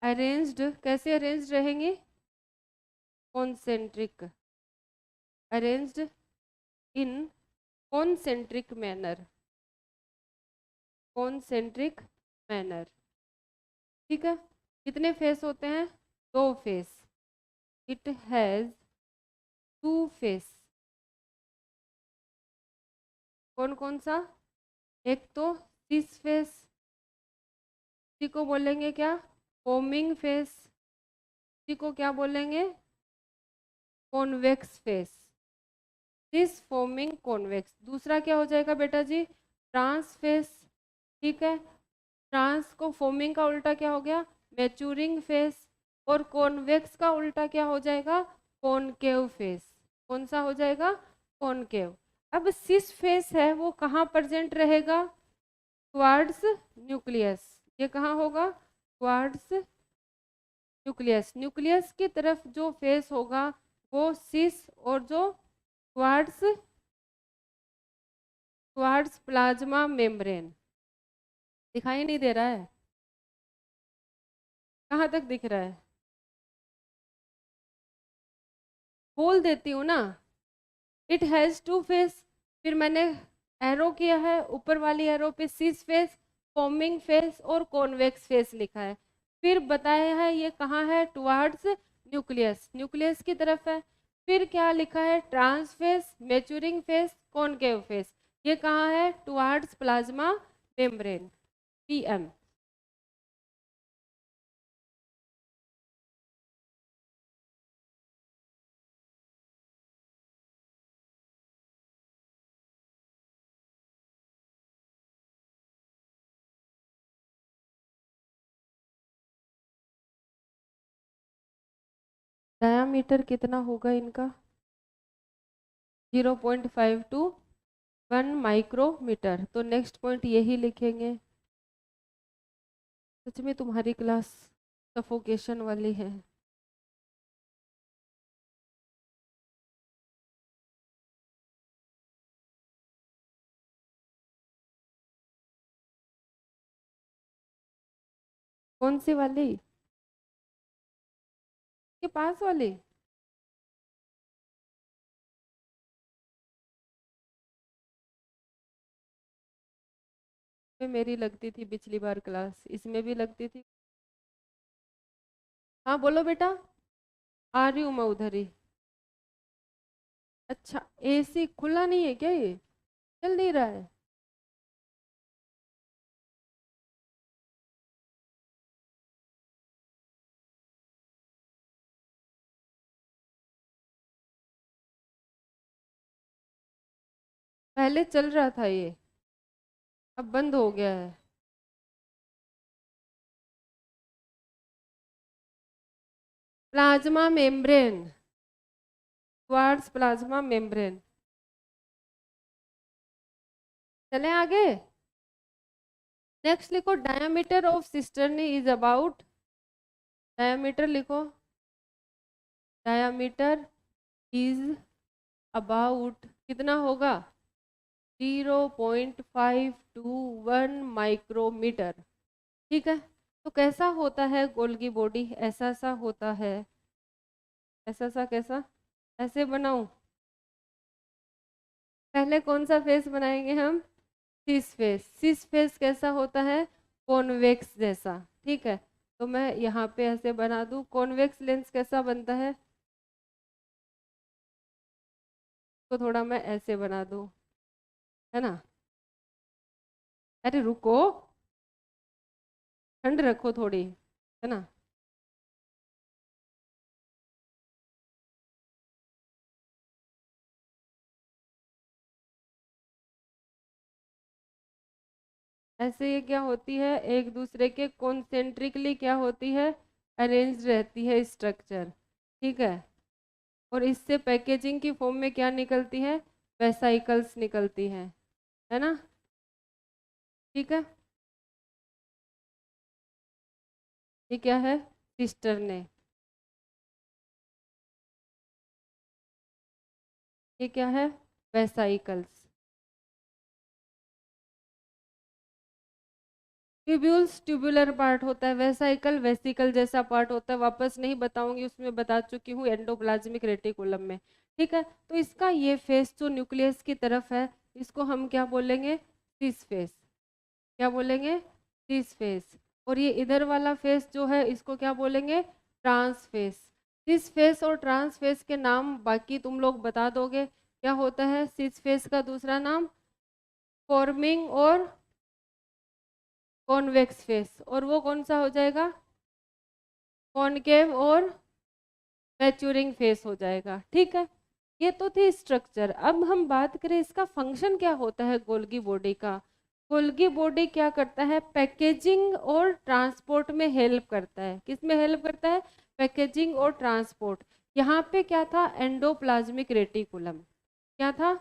A: arranged. कैसे अरेंज्ड रहेंगे? Concentric, arranged in concentric manner, concentric manner. ठीक है, कितने फेस होते हैं? दो फेस। It has two face. कौन कौन सा? एक तो सिस फेस, इसी को बोलेंगे क्या? Forming face. इसी को क्या बोलेंगे? Convex face. Cis forming convex. दूसरा क्या हो जाएगा बेटा जी? Trans face. ठीक है, ट्रांस को फॉर्मिंग का उल्टा क्या हो गया? Maturing face. और कॉन्वेक्स का उल्टा क्या हो जाएगा? Concave face. कौन सा हो जाएगा? कॉनकेव। अब सिस फेस है वो कहाँ प्रेजेंट रहेगा? Quartz nucleus. ये कहाँ होगा? Quartz nucleus. न्यूक्लियस की तरफ जो फेस होगा वो सिस, और जो क्वार्ट्स, क्वार्ट्स प्लाज्मा मेम्ब्रेन। दिखाई नहीं दे रहा है? कहाँ तक दिख रहा है? बोल देती हूँ ना, इट हैज़ टू फेस। फिर मैंने एरो किया है, ऊपर वाली एरो पे सिस फेस, फॉर्मिंग फेस और कॉन्वेक्स फेस लिखा है। फिर बताया है ये कहाँ है, टुवार्ड्स न्यूक्लियस, न्यूक्लियस की तरफ है। फिर क्या लिखा है, trans face, maturing face, concave face, ये कहाँ है, towards plasma membrane, PM. Diameter कितना होगा इनका, 0.5 टू 1 माइक्रोमीटर। तो नेक्स्ट पॉइंट यही लिखेंगे। सच में तुम्हारी क्लास सफोकेशन वाली है। कौन सी वाली, के पास वाली? में मेरी लगती थी पिछली बार क्लास, इसमें भी लगती थी। हाँ बोलो बेटा, आ रही हूँ मैं उधर ही। अच्छा, एसी खुला नहीं है क्या, ये चल नहीं रहा है? पहले चल रहा था ये, अब बंद हो गया है। Plasma membrane, quartz plasma membrane. चले आगे। नेक्स्ट लिखो, diameter of cistern is about, diameter लिखो, डायमीटर इज अबाउट कितना होगा, 0.5 टू 1 माइक्रोमीटर। ठीक है, तो कैसा होता है गोल्गी बॉडी, ऐसा सा होता है, ऐसा सा, कैसा, ऐसे बनाऊं? पहले कौन सा फेस बनाएंगे हम, सिस फेस। सिस फेस कैसा होता है, कॉन्वेक्स जैसा। ठीक है, तो मैं यहाँ पे ऐसे बना दूं। कॉन्वेक्स लेंस कैसा बनता है, तो थोड़ा मैं ऐसे बना दूं, है ना। अरे रुको, ठंड रखो थोड़ी, है ना। ऐसे ये क्या होती है, एक दूसरे के कॉन्सेंट्रिकली क्या होती है, अरेंज रहती है स्ट्रक्चर। ठीक है, और इससे पैकेजिंग की फॉर्म में क्या निकलती है, वेसाइकल्स निकलती है ना। ठीक है, ये क्या है, सिस्टर ने, ये क्या है, वेसाइकल्स। ट्यूब्यूल्स ट्यूबुलर पार्ट होता है, वेसाइकल वेसिकल जैसा पार्ट होता है, वापस नहीं बताऊंगी, उसमें बता चुकी हूँ एंडोप्लाज्मिक रेटिकुलम में। ठीक है, तो इसका ये फेस जो न्यूक्लियस की तरफ है, इसको हम क्या बोलेंगे, सिस फेस। क्या बोलेंगे, सिस फेस। और ये इधर वाला फेस जो है, इसको क्या बोलेंगे, ट्रांस फेस। सिस फेस और ट्रांस फेस के नाम बाकी तुम लोग बता दोगे। क्या होता है सिस फेस का दूसरा नाम, फॉर्मिंग और कॉन्वेक्स फेस, और वो कौन सा हो जाएगा, कॉनकेव और मैच्योरिंग फेस हो जाएगा। ठीक है, ये तो थी स्ट्रक्चर। अब हम बात करें इसका फंक्शन क्या होता है गोल्गी बॉडी का। गोल्गी बॉडी क्या करता है, पैकेजिंग और ट्रांसपोर्ट में हेल्प करता है। किस में हेल्प करता है, पैकेजिंग और ट्रांसपोर्ट। यहाँ पे क्या था, एंडोप्लाज्मिक रेटिकुलम। क्या था,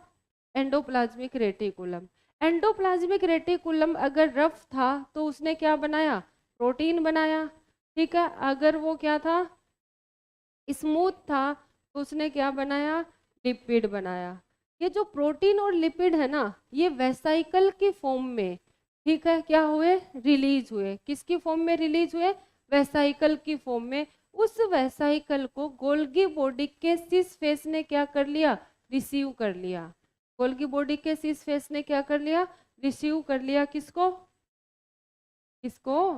A: एंडोप्लाज्मिक रेटिकुलम। एंडोप्लाज्मिक रेटिकुलम अगर रफ था तो उसने क्या बनाया, प्रोटीन बनाया। ठीक है, अगर वो क्या था, स्मूथ था, तो उसने क्या बनाया, लिपिड बनाया। ये जो प्रोटीन और लिपिड है ना, ये वेसाइकल की फॉर्म में, ठीक है, क्या हुए, रिलीज हुए। किसकी फॉर्म में रिलीज हुए, वेसाइकल की फॉर्म में। उस वेसाइकल को गोल्गी बॉडी के सिस फेस ने क्या कर लिया, रिसीव कर लिया। गोल्गी बॉडी के सिस फेस ने क्या कर लिया, रिसीव कर लिया किसको, किसको,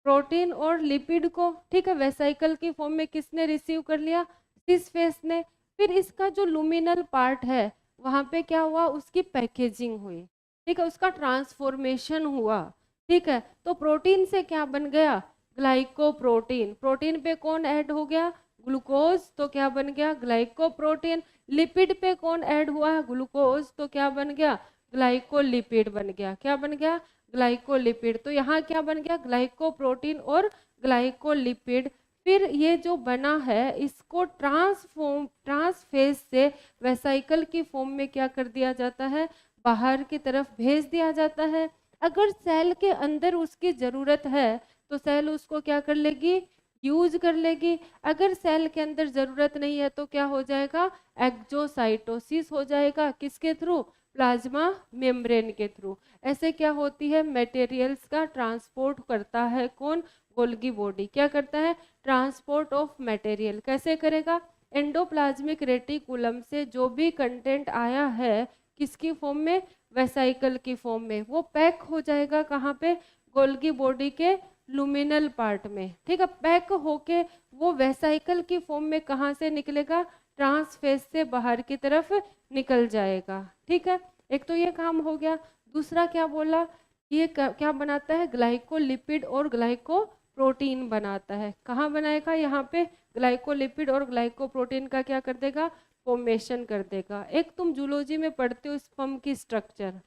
A: प्रोटीन और लिपिड को, ठीक है, वेसाइकल की फॉर्म में किसने रिसीव कर लिया, सिस फेस ने। फिर इसका जो लुमिनल पार्ट है वहां पे क्या हुआ, उसकी पैकेजिंग हुई, ठीक है, उसका ट्रांसफॉर्मेशन हुआ, ठीक है। तो प्रोटीन से क्या बन गया, ग्लाइकोप्रोटीन, प्रोटीन पे कौन ऐड हो गया, ग्लूकोज, तो क्या बन गया, ग्लाइकोप्रोटीन। लिपिड पे कौन ऐड हुआ है, ग्लूकोज, तो क्या बन गया, ग्लाइकोलिपिड बन गया, क्या बन गया, ग्लाइकोलिपिड। तो यहाँ क्या बन गया, ग्लाइकोप्रोटीन और ग्लाइकोलिपिड। फिर ये जो बना है इसको ट्रांसफेज से वेसाइकल की फॉर्म में क्या कर दिया जाता है, बाहर की तरफ भेज दिया जाता है। अगर सेल के अंदर उसकी जरूरत है तो सेल उसको क्या कर लेगी, यूज कर लेगी। अगर सेल के अंदर जरूरत नहीं है तो क्या हो जाएगा, एक्जोसाइटोसिस हो जाएगा, किसके थ्रू, प्लाज्मा मेम्ब्रेन के थ्रू। ऐसे क्या होती है, मटेरियल्स का ट्रांसपोर्ट करता है कौन, गोल्गी बॉडी, क्या करता है, ट्रांसपोर्ट ऑफ मटेरियल। कैसे करेगा, एंडोप्लाज्मिक रेटिकुलम से जो भी कंटेंट आया है किसकी फॉर्म में, वेसाइकल की फॉर्म में, वो पैक हो जाएगा कहाँ पे, गोल्गी बॉडी के लुमिनल पार्ट में, ठीक है। पैक होके वो वेसाइकल की फॉर्म में कहाँ से निकलेगा, ट्रांसफेज से बाहर की तरफ निकल जाएगा, ठीक है। एक तो ये काम हो गया। दूसरा क्या बोला, ये क्या बनाता है, ग्लाइकोलिपिड और ग्लाइकोप्रोटीन बनाता है। कहाँ बनाएगा, यहाँ पे ग्लाइकोलिपिड और ग्लाइकोप्रोटीन का क्या कर देगा, फॉर्मेशन कर देगा। एक तुम जूलॉजी में पढ़ते हो स्पर्म की स्ट्रक्चर,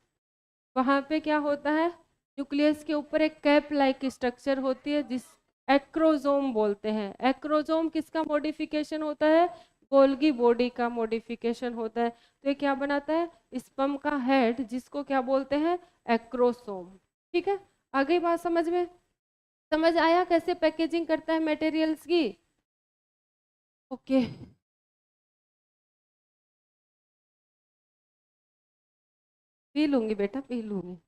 A: वहां पे क्या होता है, न्यूक्लियस के ऊपर एक कैप लाइक स्ट्रक्चर होती है जिस एक्रोजोम बोलते हैं। एक्रोजोम किसका मॉडिफिकेशन होता है, गोल्गी बॉडी का मॉडिफिकेशन होता है। तो ये क्या बनाता है, स्पर्म का हेड, जिसको क्या बोलते हैं, एक्रोसोम, ठीक है। आ गई बात समझ में, समझ आया कैसे पैकेजिंग करता है मटेरियल्स की, ओके। पी लूंगी बेटा, पी लूंगी।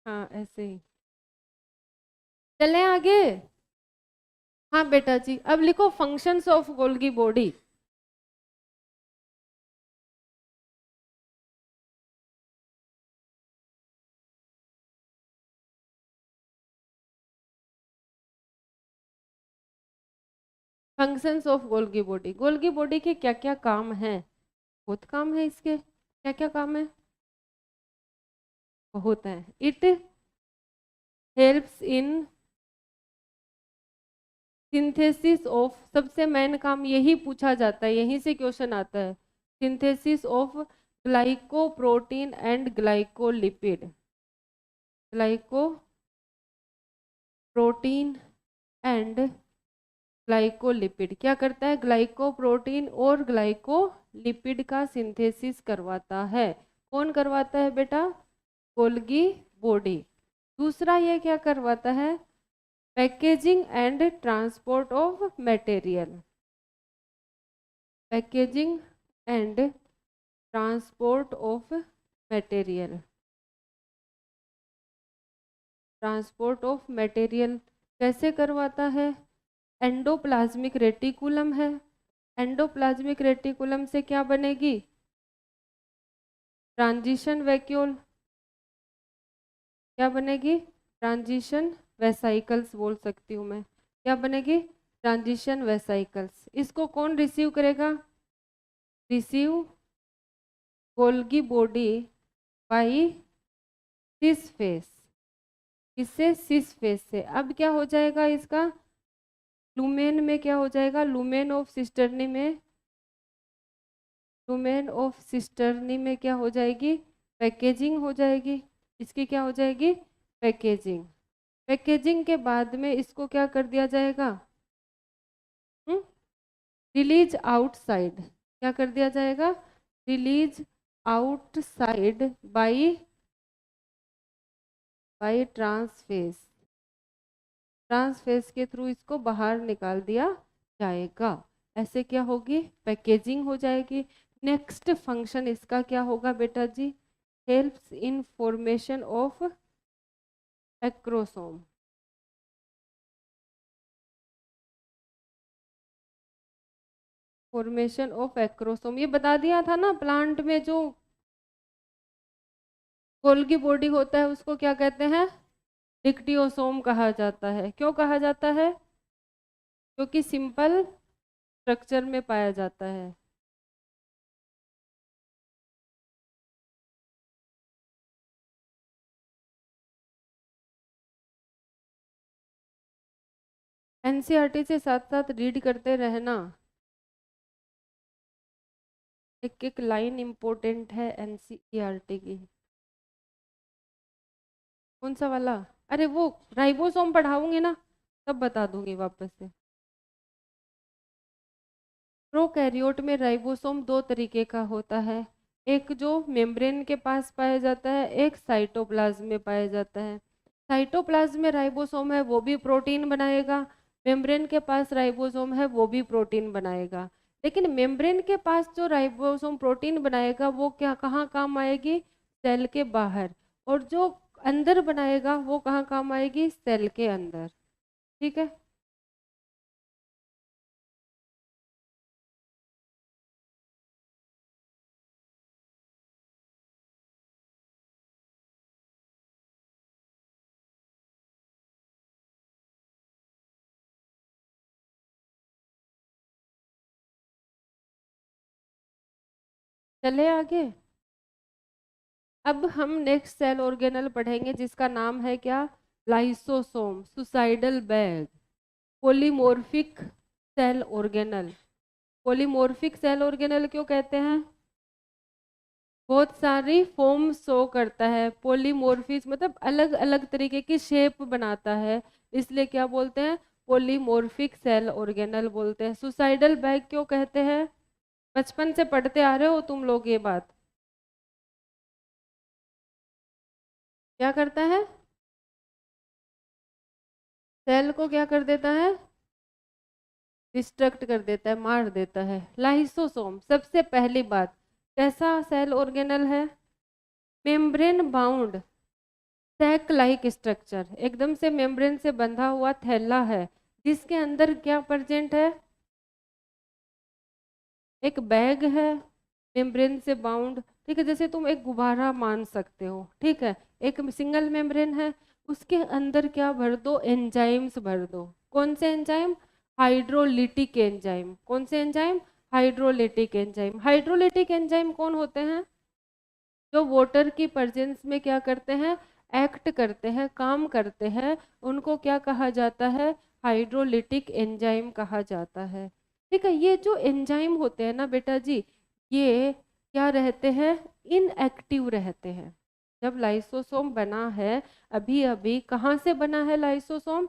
A: हाँ ऐसे ही, चलें आगे। हाँ बेटा जी, अब लिखो functions of Golgi body. Functions of Golgi body, Golgi body के क्या क्या काम हैं, बहुत काम है इसके, क्या क्या काम है, बहुत है। It helps in synthesis of, सबसे मेन काम यही पूछा जाता है, यहीं से क्वेश्चन आता है, synthesis of glycoprotein and glycolipid. Glycoprotein and glycolipid क्या करता है? ग्लाइकोप्रोटीन और ग्लाइकोलिपिड का सिंथेसिस करवाता है। कौन करवाता है बेटा? Golgi body. दूसरा ये क्या करवाता है? Packaging and transport of material. Packaging and transport of material. Transport of material कैसे करवाता है? एंडोप्लाज्मिक रेटिकुलम है। एंडोप्लाज्मिक रेटिकुलम से क्या बनेगी? Transition vacuole. क्या बनेगी? ट्रांजिशन वेसाइकल्स बोल सकती हूँ मैं। क्या बनेगी? Transition vesicles. इसको कौन रिसीव करेगा? Receive Golgi body by cis face. इससे सिस फेस से अब क्या हो जाएगा? इसका लुमेन में क्या हो जाएगा? लुमेन ऑफ सिस्टर्नी में, लुमेन ऑफ सिस्टर्नी में क्या हो जाएगी? पैकेजिंग हो जाएगी। इसकी क्या हो जाएगी? पैकेजिंग। पैकेजिंग के बाद में इसको क्या कर दिया जाएगा? Release outside. क्या कर दिया जाएगा? Release outside by trans face. Trans face के थ्रू इसको बाहर निकाल दिया जाएगा। ऐसे क्या होगी? पैकेजिंग हो जाएगी। नेक्स्ट फंक्शन इसका क्या होगा बेटा जी? Helps in formation of acrosome. Formation of acrosome ये बता दिया था ना। प्लांट में जो गोल्गी बॉडी होता है उसको क्या कहते हैं? डिक्टियोसोम कहा जाता है। क्यों कहा जाता है? क्योंकि सिंपल स्ट्रक्चर में पाया जाता है। एनसीईआरटी से साथ साथ रीड करते रहना। एक एक लाइन इम्पोर्टेंट है एनसीईआरटी की। कौन सा वाला? अरे वो राइबोसोम पढ़ाऊंगी ना तब बता दूंगी वापस से। प्रोकैरियोट में राइबोसोम दो तरीके का होता है। एक जो मेम्ब्रेन के पास पाया जाता है, एक साइटोप्लाज्म में पाया जाता है। साइटोप्लाज्म में राइबोसोम है वो भी प्रोटीन बनाएगा। मेम्ब्रेन के पास राइबोसोम है वो भी प्रोटीन बनाएगा। लेकिन मेम्ब्रेन के पास जो राइबोसोम प्रोटीन बनाएगा वो क्या कहाँ काम आएगी? सेल के बाहर। और जो अंदर बनाएगा वो कहाँ काम आएगी? सेल के अंदर। ठीक है। चले आगे। अब हम नेक्स्ट सेल ऑर्गेनल पढ़ेंगे जिसका नाम है क्या? Lysosome. Suicidal bag. Polymorphic cell organelle. Polymorphic cell organelle क्यों कहते हैं? बहुत सारी फॉर्म शो करता है। पोलीमोर्फिस मतलब अलग अलग तरीके की शेप बनाता है, इसलिए क्या बोलते हैं? पोलीमोर्फिक सेल ऑर्गेनल बोलते हैं। सुसाइडल बैग क्यों कहते हैं? बचपन से पढ़ते आ रहे हो तुम लोग ये बात। क्या करता है? सेल को क्या कर देता है? डिस्ट्रक्ट कर देता है, मार देता है। लाइसोसोम सबसे पहली बात कैसा सेल ऑर्गेनल है? Membrane bound sac like structure. एकदम से मेम्ब्रेन से बंधा हुआ थैला है जिसके अंदर क्या प्रेजेंट है? एक बैग है मेम्ब्रेन से बाउंड। ठीक है, जैसे तुम एक गुब्बारा मान सकते हो। ठीक है, एक सिंगल मेम्ब्रेन है, उसके अंदर क्या भर दो? एंजाइम्स भर दो। कौन से एंजाइम? Hydrolytic enzyme. कौन से enzyme? Hydrolytic enzyme. Hydrolytic enzyme कौन होते हैं? जो वाटर की प्रेजेंस में क्या करते हैं? एक्ट करते हैं, काम करते हैं। उनको क्या कहा जाता है? हाइड्रोलिटिक एंजाइम कहा जाता है। ठीक है, ये जो एंजाइम होते हैं ना बेटा जी, ये क्या रहते हैं, इनएक्टिव रहते हैं। जब लाइसोसोम बना है, अभी अभी कहाँ से बना है लाइसोसोम,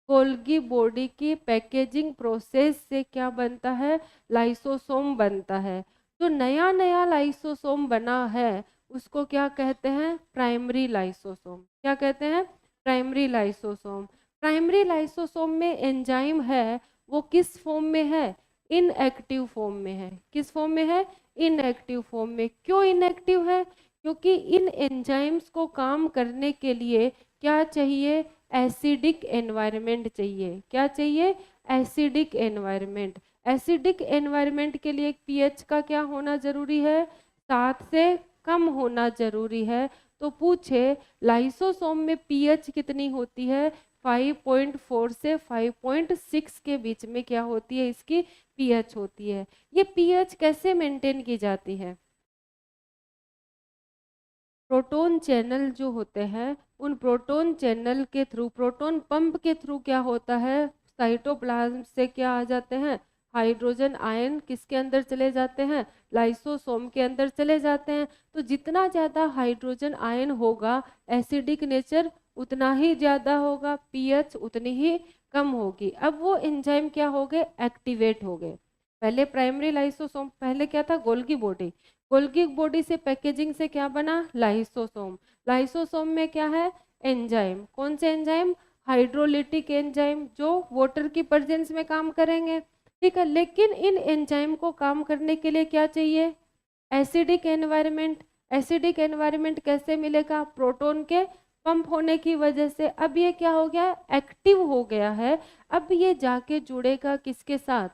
A: गोल्गी बॉडी की पैकेजिंग प्रोसेस से क्या बनता है, लाइसोसोम बनता है। जो नया नया लाइसोसोम बना है उसको क्या कहते हैं, प्राइमरी लाइसोसोम। क्या कहते हैं, प्राइमरी लाइसोसोम। प्राइमरी लाइसोसोम में एंजाइम है, वो किस फॉर्म में है, इनएक्टिव फॉर्म में है। किस फॉर्म में है, इनएक्टिव फॉर्म में। क्यों इनएक्टिव है, क्योंकि इन एंजाइम्स को काम करने के लिए क्या चाहिए, एसिडिक एनवायरनमेंट चाहिए। क्या चाहिए, एसिडिक एनवायरनमेंट। एसिडिक एनवायरनमेंट के लिए पीएच का क्या होना जरूरी है, 7 से कम होना जरूरी है। तो पूछे लाइसोसोम में पीएच कितनी होती है, 5.4 से 5.6 के बीच में क्या होती है, इसकी पीएच होती है। ये पीएच कैसे मेंटेन की जाती है, प्रोटोन चैनल जो होते हैं उन प्रोटोन चैनल के थ्रू, प्रोटोन पंप के थ्रू क्या होता है, साइटोप्लाज्म से क्या आ जाते हैं, हाइड्रोजन आयन किसके अंदर चले जाते हैं, लाइसोसोम के अंदर चले जाते हैं। तो जितना ज़्यादा हाइड्रोजन आयन होगा, एसिडिक नेचर उतना ही ज़्यादा होगा, पीएच उतनी ही कम होगी। अब वो एंजाइम क्या हो गए, एक्टिवेट हो गए। पहले प्राइमरी लाइसोसोम, पहले क्या था, गोल्गी बॉडी। गोल्गी बॉडी से पैकेजिंग से क्या बना, लाइसोसोम। लाइसोसोम में क्या है, एंजाइम। कौन से एंजाइम, हाइड्रोलिटिक एंजाइम, जो वाटर की प्रेजेंस में काम करेंगे। ठीक है, लेकिन इन एंजाइम को काम करने के लिए क्या चाहिए, एसिडिक एनवायरनमेंट। एसिडिक एनवायरनमेंट कैसे मिलेगा, प्रोटोन के पंप होने की वजह से। अब ये क्या हो गया, एक्टिव हो गया है। अब ये जाके जुड़ेगा किसके साथ,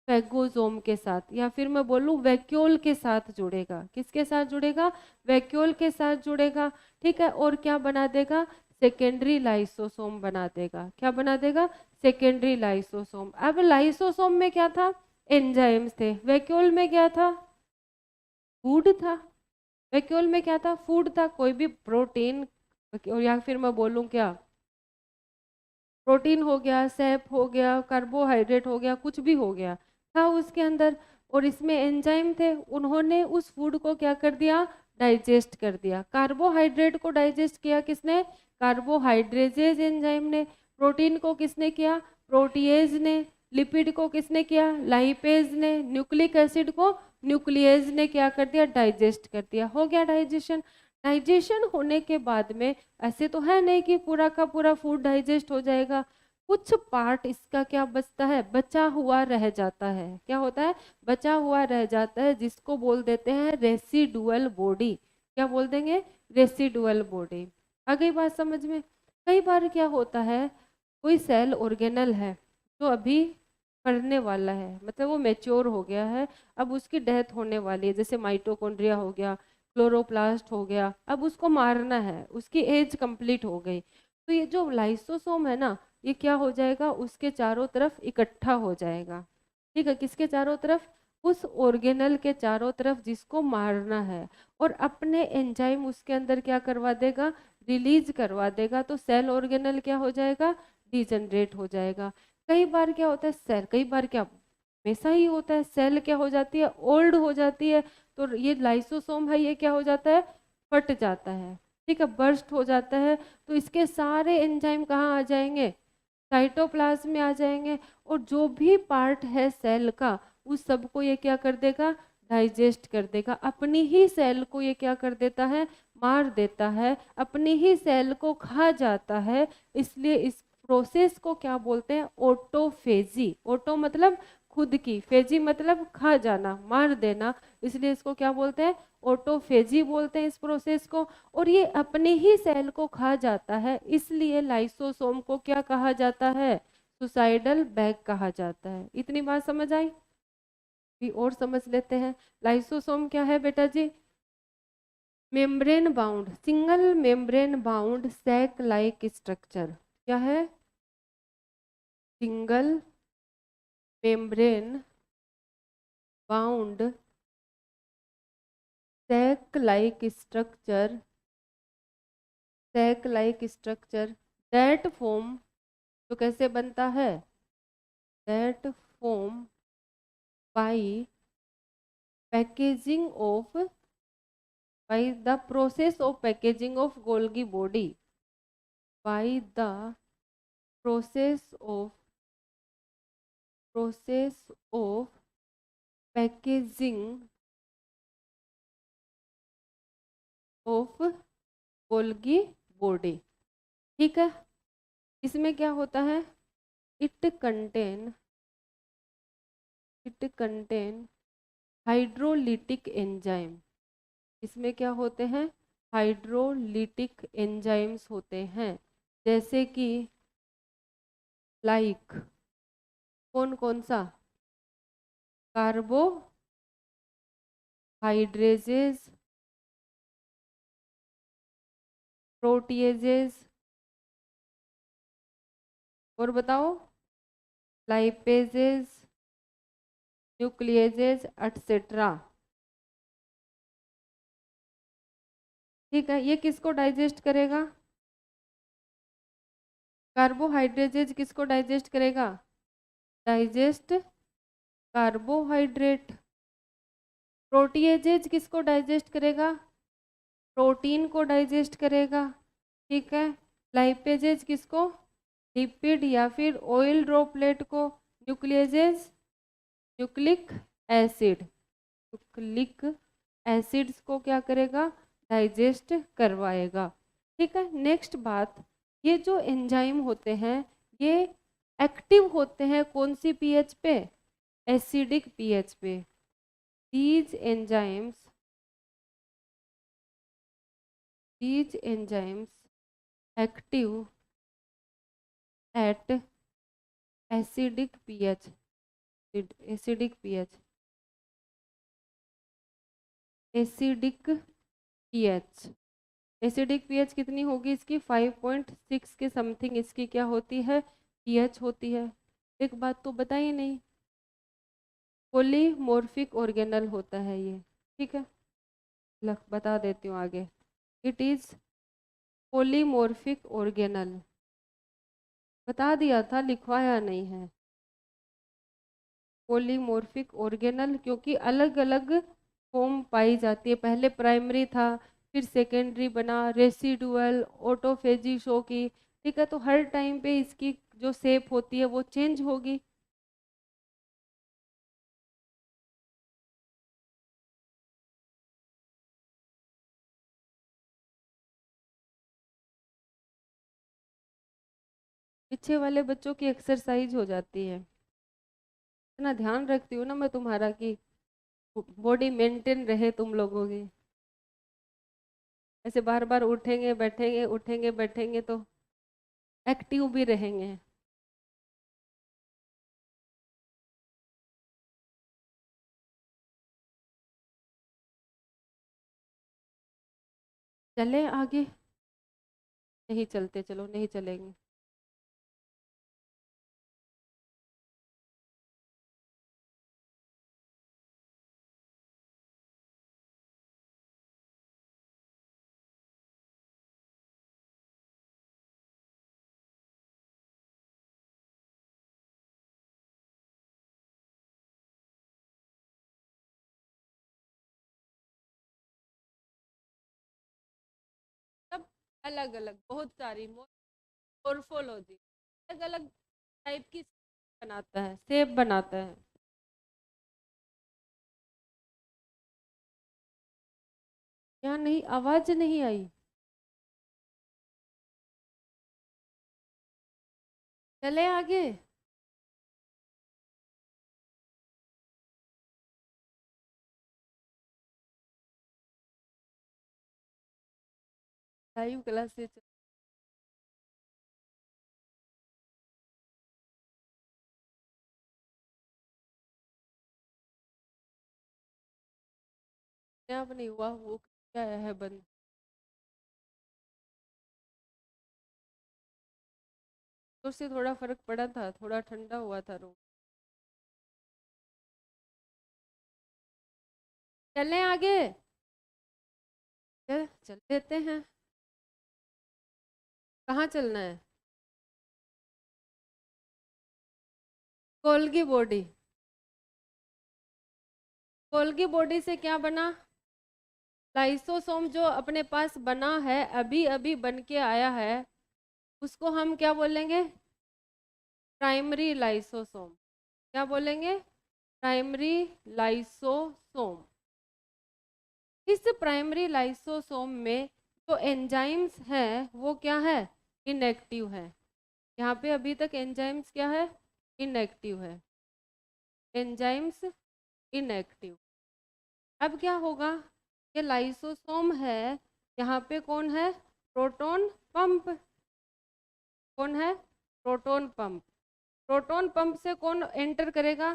A: फैगोसोम के साथ, या फिर मैं बोलूं वैक्यूल के साथ जुड़ेगा। किसके साथ जुड़ेगा, वैक्यूल के साथ जुड़ेगा। ठीक है, और क्या बना देगा, सेकेंडरी लाइसोसोम बना देगा। क्या बना देगा, सेकेंडरी लाइसोसोम। अब लाइसोसोम में क्या था, एंजाइम्स थे। वैक्यूल में क्या था, फूड था। वैक्यूल में क्या था, फूड था, कोई भी प्रोटीन, या फिर मैं बोलूं क्या, प्रोटीन हो गया, सैप हो गया, कार्बोहाइड्रेट हो गया, कुछ भी हो गया था उसके अंदर। और इसमें एंजाइम थे, उन्होंने उस फूड को क्या कर दिया, डाइजेस्ट कर दिया। कार्बोहाइड्रेट को डाइजेस्ट किया किसने, कार्बोहाइड्रेजेज एंजाइम ने। प्रोटीन को किसने किया, प्रोटीएज ने। लिपिड को किसने किया, लाइपेज ने। न्यूक्लिक एसिड को न्यूक्लियेज ने क्या कर दिया, डाइजेस्ट कर दिया। हो गया डाइजेशन। डाइजेशन होने के बाद में ऐसे तो है नहीं कि पूरा का पूरा फूड डाइजेस्ट हो जाएगा, कुछ पार्ट इसका क्या बचता है, बचा हुआ रह जाता है। क्या होता है, बचा हुआ रह जाता है, जिसको बोल देते हैं रेसिडुअल बॉडी। क्या बोल देंगे, रेसिडुअल बॉडी। आ गई बात समझ में। कई बार क्या होता है, कोई सेल ऑर्गेनल है जो अभी पढ़ने वाला है, मतलब वो मैच्योर हो गया है, अब उसकी डेथ होने वाली है, जैसे माइटोकॉन्ड्रिया हो गया, क्लोरोप्लास्ट हो गया, अब उसको मारना है, उसकी एज कंप्लीट हो गई। तो ये जो लाइसोसोम है ना, ये क्या हो जाएगा, उसके चारों तरफ इकट्ठा हो जाएगा। ठीक है, किसके चारों तरफ, उस ऑर्गेनल के चारों तरफ जिसको मारना है, और अपने एंजाइम उसके अंदर क्या करवा देगा, रिलीज करवा देगा। तो सेल ऑर्गेनल क्या हो जाएगा, डिजनरेट हो जाएगा। कई बार क्या होता है, सेल, कई बार क्या, हमेशा ही होता है, सेल क्या हो जाती है, ओल्ड हो जाती है। तो ये लाइसोसोम है, ये क्या हो जाता है, फट जाता है। ठीक है, बर्स्ट हो जाता है। तो इसके सारे एंजाइम कहाँ आ जाएंगे, साइटोप्लाज्म में आ जाएंगे। और जो भी पार्ट है सेल का, उस सबको ये क्या कर देगा, डाइजेस्ट कर देगा। अपनी ही सेल को ये क्या कर देता है, मार देता है, अपनी ही सेल को खा जाता है। इसलिए इस प्रोसेस को क्या बोलते हैं, ऑटोफेजी। ऑटो मतलब खुद की, फेजी मतलब खा जाना, मार देना, इसलिए इसको क्या बोलते हैं, ऑटोफेजी बोलते हैं इस प्रोसेस को। और ये अपने ही सेल को खा जाता है, इसलिए लाइसोसोम को क्या कहा जाता है, सुसाइडल बैग कहा जाता है। इतनी बात समझ आई, भी और समझ लेते हैं। लाइसोसोम क्या है बेटा जी, membrane bound, single membrane bound sac like structure. क्या है, single membrane bound sac like structure, sac like structure that form, तो कैसे बनता है, that form by packaging of, by the process of packaging of Golgi body, by the process of packaging of Golgi body. ठीक है, इसमें क्या होता है, इट कंटेन हाइड्रोलिटिक एंजाइम। इसमें क्या होते हैं, हाइड्रोलिटिक एंजाइम्स होते हैं, जैसे कि लाइक कौन कौन सा, कार्बोहाइड्रेजेस, प्रोटीएजेस, और बताओ, लाइपेजेस, न्यूक्लिएजेस एटसेट्रा। ठीक है, ये किसको डाइजेस्ट करेगा, कार्बोहाइड्रेजेज किसको डाइजेस्ट करेगा, डाइजेस्ट कार्बोहाइड्रेट। प्रोटीएजेज किसको डाइजेस्ट करेगा, प्रोटीन को डाइजेस्ट करेगा। ठीक है, लाइपेजेज किसको, लिपिड या फिर ऑयल ड्रॉपलेट को। न्यूक्लिएजेज न्यूक्लिक एसिड, न्यूक्लिक एसिड्स को क्या करेगा, डाइजेस्ट करवाएगा। ठीक है, नेक्स्ट बात, ये जो एंजाइम होते हैं ये एक्टिव होते हैं कौन सी पीएच पे, एसिडिक पीएच पे। these enzymes active at acidic pH, acidic pH, acidic pH. Acidic pH कितनी होगी इसकी, 5.6 के समथिंग इसकी क्या होती है, पीएच होती है। एक बात तो बताइए नहीं, पॉलीमॉर्फिक ऑर्गेनल होता है ये। ठीक है, बता देती हूँ आगे, इट इज पॉलीमॉर्फिक ऑर्गेनल। बता दिया था, लिखवाया नहीं है। पॉलीमॉर्फिक ऑर्गेनल क्योंकि अलग अलग फॉर्म पाई जाती है, पहले प्राइमरी था, फिर सेकेंडरी बना, रेसिडुअल, ऑटोफेजी शो की। ठीक है, तो हर टाइम पे इसकी जो शेप होती है वो चेंज होगी। पीछे वाले बच्चों की एक्सरसाइज हो जाती है, इतना ध्यान रखती हूँ ना मैं तुम्हारा कि बॉडी मेंटेन रहे तुम लोगों की। ऐसे बार बार उठेंगे बैठेंगे तो एक्टिव भी रहेंगे। चले आगे, नहीं चलते, चलो नहीं चलेंगे। सब अलग अलग, बहुत सारी मोर्फोलॉजी, अलग अलग टाइप की बनाता है, शेप बनाता है। यहाँ नहीं, आवाज नहीं आई। चले आगे, लाइव क्लास से आप नहीं हुआ, वो क्या है बंद। तो उससे थोड़ा फर्क पड़ा था, थोड़ा ठंडा हुआ था रूम। चले आगे, चल देते हैं। कहाँ चलना है, गोल्गी बॉडी। गोल्गी बॉडी से क्या बना? लाइसोसोम जो अपने पास बना है, अभी अभी बन के आया है, उसको हम क्या बोलेंगे? Primary lysosome. क्या बोलेंगे? Primary lysosome. इस प्राइमरी लाइसोसोम में जो एंजाइम्स हैं वो क्या है? इनएक्टिव है। यहाँ पे अभी तक एंजाइम्स क्या है? इनएक्टिव है। Enzymes inactive. अब क्या होगा? ये लाइसोसोम है, यहाँ पे कौन है? Proton pump. कौन है? Proton pump. प्रोटॉन पंप से कौन एंटर करेगा?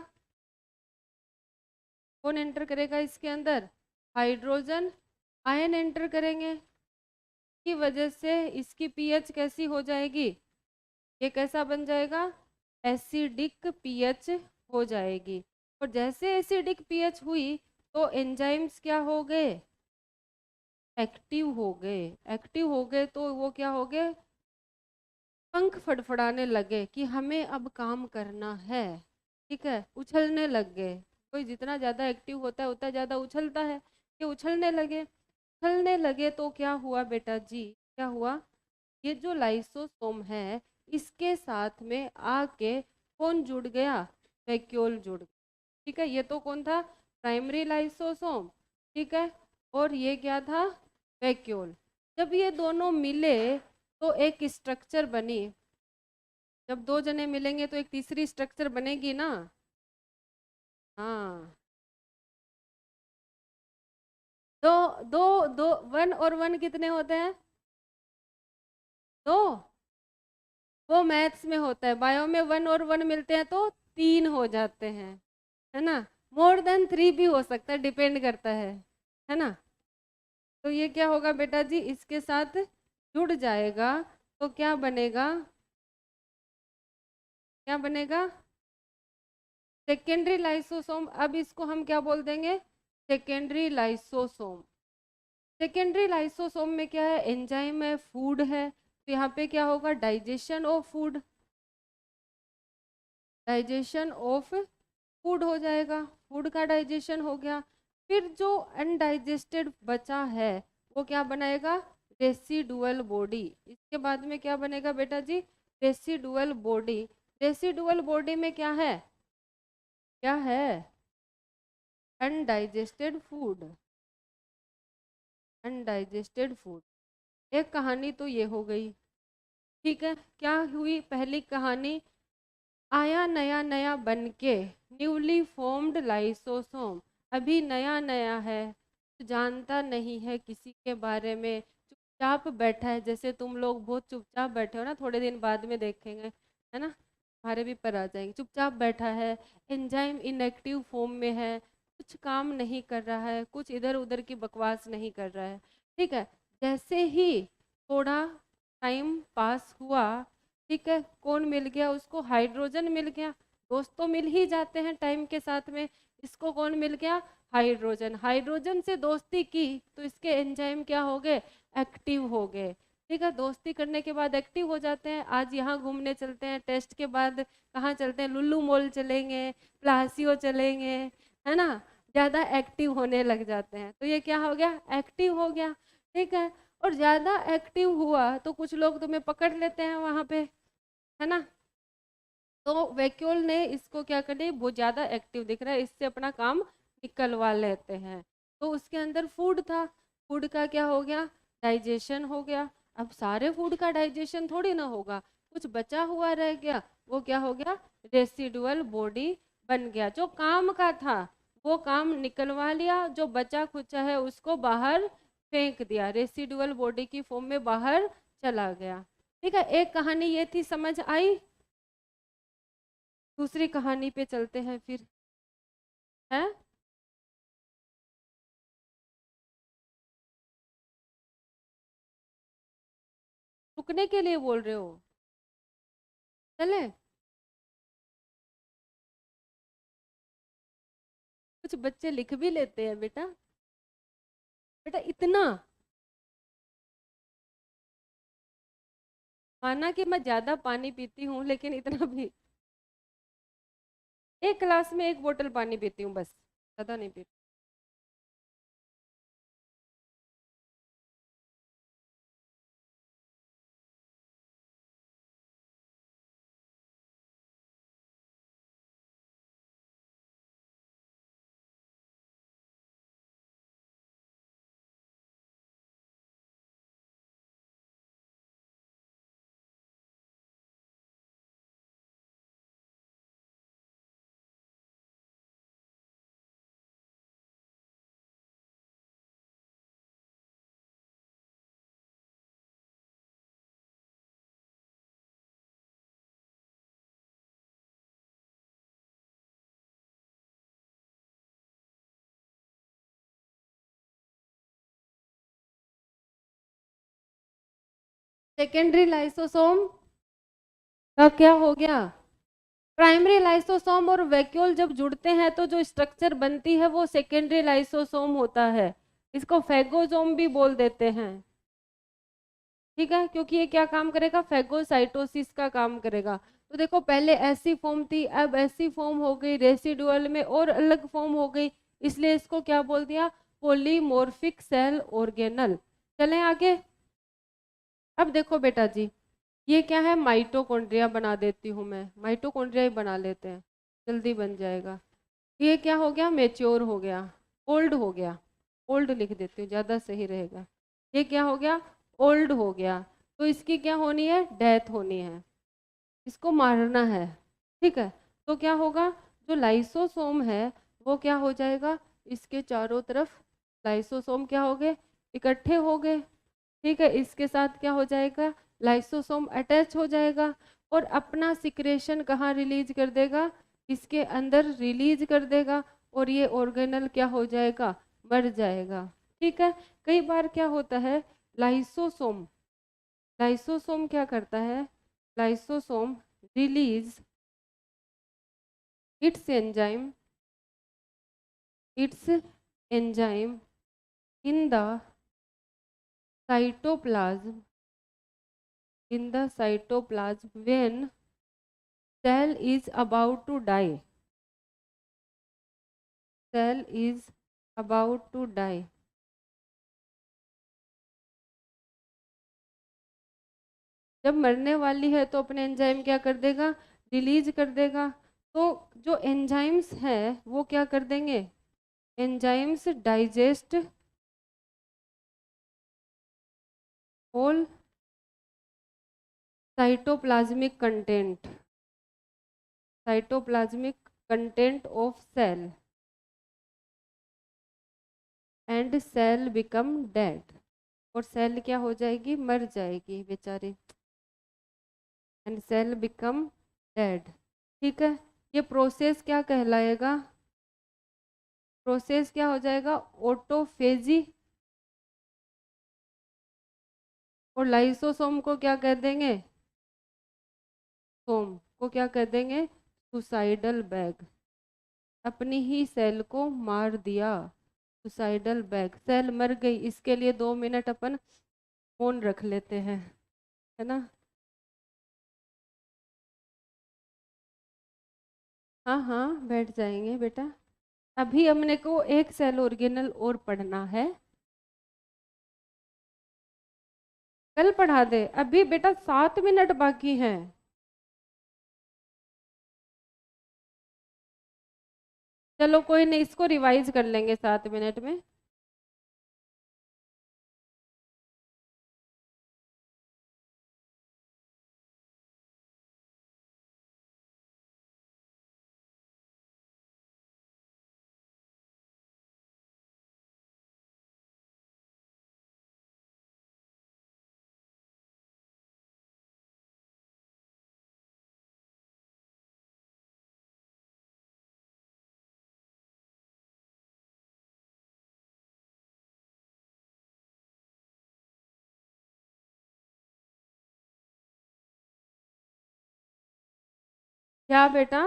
A: कौन एंटर करेगा इसके अंदर? हाइड्रोजन आयन एंटर करेंगे, की वजह से इसकी पीएच कैसी हो जाएगी? ये कैसा बन जाएगा? एसिडिक पीएच हो जाएगी। और जैसे एसिडिक पीएच हुई तो एंजाइम्स क्या हो गए? एक्टिव हो गए। एक्टिव हो गए तो वो क्या हो गए? पंख फड़फड़ाने लगे कि हमें अब काम करना है। ठीक है, उछलने लग गए। कोई जितना ज़्यादा एक्टिव होता है उतना ज़्यादा उछलता है। ये उछलने लगे। उछलने लगे तो क्या हुआ बेटा जी? क्या हुआ? ये जो लाइसोसोम है इसके साथ में आके कौन जुड़ गया? वैक्यूल जुड़ गया। ठीक है, ये तो कौन था? Primary lysosome. ठीक है, और ये क्या था? वैक्यूल। जब ये दोनों मिले तो एक स्ट्रक्चर बनी। जब दो जने मिलेंगे तो एक तीसरी स्ट्रक्चर बनेगी ना? हाँ। दो दो दो, वन और वन कितने होते हैं? दो। वो मैथ्स में होता है, बायो में वन और वन मिलते हैं तो तीन हो जाते हैं, है ना? मोर देन थ्री भी हो सकता है, डिपेंड करता है ना? तो ये क्या होगा बेटा जी? इसके साथ जुड़ जाएगा तो क्या बनेगा? क्या बनेगा? Secondary lysosome. अब इसको हम क्या बोल देंगे? Secondary lysosome. सेकेंडरी लाइसोसोम में क्या है? एंजाइम है, फूड है, तो यहाँ पे क्या होगा? Digestion of food. Digestion of food हो जाएगा। फूड का डाइजेशन हो गया। फिर जो अनडाइजेस्टेड बचा है वो क्या बनाएगा? Residual body. इसके बाद में क्या बनेगा बेटा जी? Residual body. रेसिडुअल बॉडी में क्या है? क्या है? Undigested food. Undigested food. एक कहानी तो ये हो गई। ठीक है, क्या हुई पहली कहानी? आया नया नया बन के, न्यूली फॉर्म्ड लाइसोसोम। अभी नया नया है, जानता नहीं है किसी के बारे में, चुपचाप बैठा है। जैसे तुम लोग बहुत चुपचाप बैठे हो ना, थोड़े दिन बाद में देखेंगे, है ना, हमारे भी पर आ जाएंगे। चुपचाप बैठा है, एंजाइम इनएक्टिव फॉर्म में है, कुछ काम नहीं कर रहा है, कुछ इधर उधर की बकवास नहीं कर रहा है। ठीक है, जैसे ही थोड़ा टाइम पास हुआ, ठीक है, कौन मिल गया उसको? हाइड्रोजन मिल गया। दोस्त तो मिल ही जाते हैं टाइम के साथ में। इसको कौन मिल गया? हाइड्रोजन। हाइड्रोजन से दोस्ती की तो इसके एंजाइम क्या हो गए? एक्टिव हो गए। ठीक है, दोस्ती करने के बाद एक्टिव हो जाते हैं। आज यहाँ घूमने चलते हैं, टेस्ट के बाद कहाँ चलते हैं? लुल्लू मॉल चलेंगे, प्लासियो चलेंगे, है ना? ज़्यादा एक्टिव होने लग जाते हैं तो ये क्या हो गया? एक्टिव हो गया। ठीक है, और ज़्यादा एक्टिव हुआ तो कुछ लोग तुम्हें पकड़ लेते हैं वहाँ पे, है ना? तो वैक्यूल ने इसको क्या कर दिया? बहुत ज़्यादा एक्टिव दिख रहा है, इससे अपना काम निकलवा लेते हैं। तो उसके अंदर फूड था, फूड का क्या हो गया? डाइजेशन हो गया। अब सारे फूड का डाइजेशन थोड़ी ना होगा, कुछ बचा हुआ रह गया, वो क्या हो गया? रेसिडुअल बॉडी बन गया। जो काम का था वो काम निकलवा लिया, जो बचा खुचा है उसको बाहर फेंक दिया, रेसिडुअल बॉडी की फॉर्म में बाहर चला गया। ठीक है, एक कहानी ये थी, समझ आई? दूसरी कहानी पे चलते हैं फिर, है? रुकने के लिए बोल रहे हो? चले? कुछ बच्चे लिख भी लेते हैं बेटा। बेटा इतना माना कि मैं ज्यादा पानी पीती हूँ, लेकिन इतना भी, एक क्लास में एक बोतल पानी पीती हूँ बस, ज्यादा नहीं पीती। सेकेंडरी लाइसोसोम का क्या हो गया? प्राइमरी लाइसोसोम और वैक्यूल जब जुड़ते हैं तो जो स्ट्रक्चर बनती है वो सेकेंडरी लाइसोसोम होता है। इसको फैगोसोम भी बोल देते हैं, ठीक है, क्योंकि ये क्या काम करेगा? फैगोसाइटोसिस का काम करेगा। तो देखो पहले ऐसी फॉर्म थी, अब ऐसी फॉर्म हो गई, रेसिडुअल में और अलग फॉर्म हो गई, इसलिए इसको क्या बोल दिया? Polymorphic cell organelle. चलें आगे। अब देखो बेटा जी, ये क्या है? माइटोकॉन्ड्रिया बना देती हूँ मैं, माइटोकॉन्ड्रिया ही बना लेते हैं, जल्दी बन जाएगा। ये क्या हो गया? मेच्योर हो गया, ओल्ड हो गया, ओल्ड लिख देती हूँ ज़्यादा सही रहेगा। ये क्या हो गया? ओल्ड हो गया। तो इसकी क्या होनी है? डेथ होनी है, इसको मारना है, ठीक है। तो क्या होगा? जो लाइसोसोम है वो क्या हो जाएगा? इसके चारों तरफ लाइसोसोम क्या हो गए? इकट्ठे हो गए, ठीक है। इसके साथ क्या हो जाएगा? लाइसोसोम अटैच हो जाएगा और अपना सिक्रेशन कहाँ रिलीज कर देगा? इसके अंदर रिलीज कर देगा और ये ऑर्गेनल क्या हो जाएगा? मर जाएगा, ठीक है। कई बार क्या होता है? लाइसोसोम लाइसोसोम क्या करता है? Lysosome release it's enzyme in the cytoplasm when cell is about to die. Cell is about to die. जब मरने वाली है तो अपने एंजाइम क्या कर देगा? रिलीज कर देगा। तो जो एंजाइम्स हैं वो क्या कर देंगे? Enzymes digest all cytoplasmic content of cell and cell become dead. और सेल क्या हो जाएगी? मर जाएगी बेचारी, एंड सेल बिकम डेड, ठीक है। ये प्रोसेस क्या कहलाएगा? प्रोसेस क्या हो जाएगा? ऑटोफेजी। और लाइसोसोम को क्या कह देंगे? सोम को क्या कह देंगे? Suicidal bag. अपनी ही सेल को मार दिया, सुसाइडल बैग। सेल मर गई, इसके लिए 2 मिनट अपन फोन रख लेते हैं, है ना। हाँ हाँ बैठ जाएंगे बेटा। अभी हमने को एक सेल ऑर्गेनल और पढ़ना है, कल पढ़ा दे। अभी बेटा 7 मिनट बाकी हैं। चलो कोई नहीं, इसको रिवाइज कर लेंगे 7 मिनट में। क्या बेटा?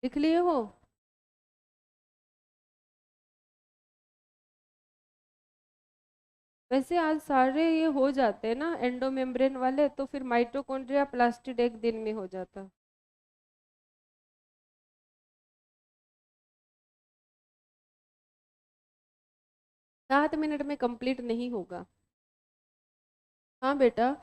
A: लिख लिए हो? वैसे आज सारे ये हो जाते हैं ना एंडोमेम्ब्रेन वाले, तो फिर माइटोकॉन्ड्रिया प्लास्टिड एक दिन में हो जाता। 7 मिनट में कंप्लीट नहीं होगा। हाँ बेटा।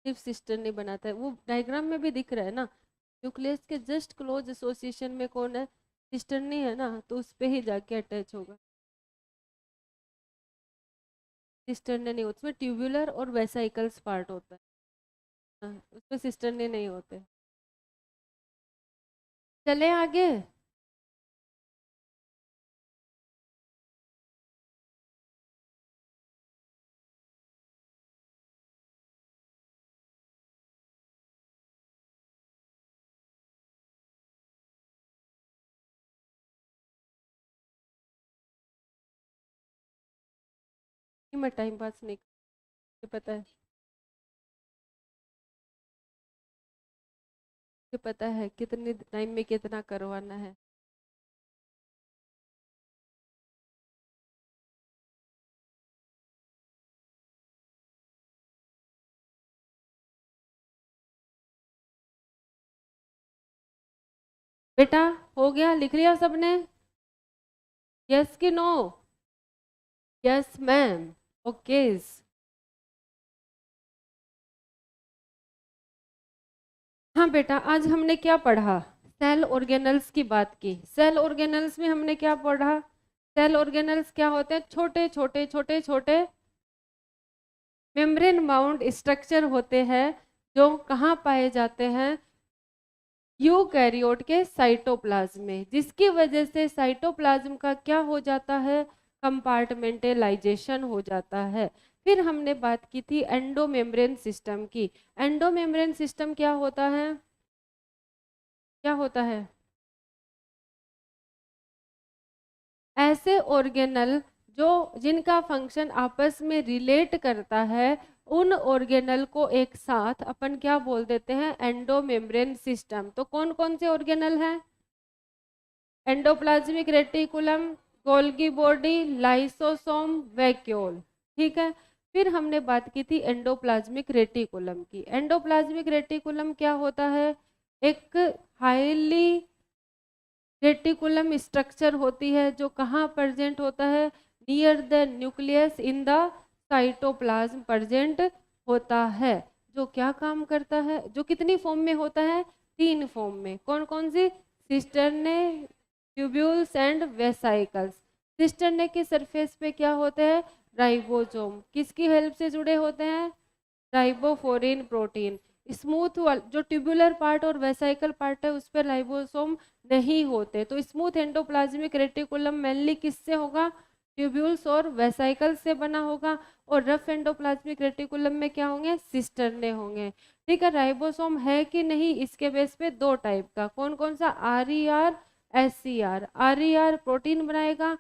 A: सिर्फ सिस्टर नहीं बनाता है, वो डायग्राम में भी दिख रहा है ना। न्यूक्लियस के जस्ट क्लोज एसोसिएशन में कौन है? सिस्टर नहीं है ना, तो उस पे ही जाके अटैच होगा। सिस्टर ने नहीं, उसमें ट्यूबुलर और वेसाइकल्स पार्ट होता है। हाँ, उसमें सिस्टर ने नहीं होते। चले आगे। मैं टाइम पास नहीं, मुझे पता है, मुझे पता है कितने टाइम में कितना करवाना है। बेटा हो गया, लिख लिया सबने? यस कि नो? Yes ma'am. ओके। हाँ बेटा, आज हमने क्या पढ़ा? सेल ऑर्गेनल्स की बात की। सेल ऑर्गेनल्स में हमने क्या पढ़ा? सेल ऑर्गेनल्स क्या होते हैं? छोटे छोटे छोटे छोटे मेम्ब्रेन बाउंड स्ट्रक्चर होते हैं, जो कहाँ पाए जाते हैं? यूकैरियोट के साइटोप्लाज्म में, जिसकी वजह से साइटोप्लाज्म का क्या हो जाता है? कंपार्टमेंटलाइजेशन हो जाता है। फिर हमने बात की थी एंडोमेम्ब्रेन सिस्टम की। एंडोमेम्ब्रेन सिस्टम क्या होता है? क्या होता है? ऐसे ऑर्गेनल जो जिनका फंक्शन आपस में रिलेट करता है, उन ऑर्गेनल को एक साथ अपन क्या बोल देते हैं? Endomembrane system. तो कौन कौन से ऑर्गेनल हैं? Endoplasmic reticulum, Golgi body, lysosome, vacuole. ठीक है। फिर हमने बात की थी एंडोप्लाज्मिक रेटिकुलम की। एंडोप्लाज्मिक रेटिकुलम क्या होता है? एक हाईली रेटिकुलम स्ट्रक्चर होती है, जो कहाँ प्रेजेंट होता है? Near the nucleus in the cytoplasm present होता है। जो क्या काम करता है? जो कितनी फॉर्म में होता है? 3 फॉर्म में। कौन कौन सी? Cisternae, tubules and vesicles. सिस्टर्ने के सरफेस पे क्या होते हैं? राइबोसोम। किसकी हेल्प से जुड़े होते हैं? Ribophorin protein. स्मूथ जो ट्यूबुलर पार्ट और वेसाइकल पार्ट है, उस पर राइबोसोम नहीं होते। तो स्मूथ एंडोप्लाज्मिक रेटिकुलम मेनली किससे होगा? ट्यूब्यूल्स और वेसाइकल से बना होगा। और रफ एंडोप्लाज्मिक रेटिकुलम में क्या होंगे? सिस्टर्ने होंगे। ठीक है। राइबोसोम है कि नहीं, इसके बेस पे 2 टाइप का। कौन कौन सा? RER, SCR। RER प्रोटीन बनाएगा,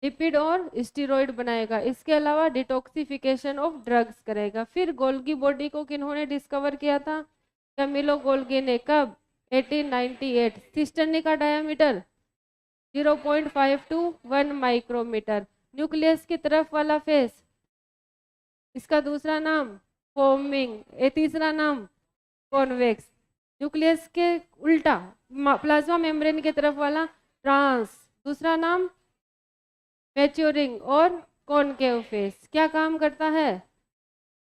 A: लिपिड और स्टीरॉयड बनाएगा। इसके अलावा डिटॉक्सिफिकेशन ऑफ ड्रग्स करेगा। फिर गोल्गी बॉडी को किन्होंने डिस्कवर किया था? कैमिलो गोल्गी ने। कब? 1898। सिस्टर्नी का डायामीटर 0.5 to 1 माइक्रोमीटर। न्यूक्लियस की तरफ वाला फेस, इसका दूसरा नाम फोमिंग, ये तीसरा नाम कॉन्वेक्स। न्यूक्लियस के उल्टा प्लाज्मा मेम्ब्रेन की तरफ वाला ट्रांस, दूसरा नाम मैच्योरिंग और कॉनकेव फेस। क्या काम करता है?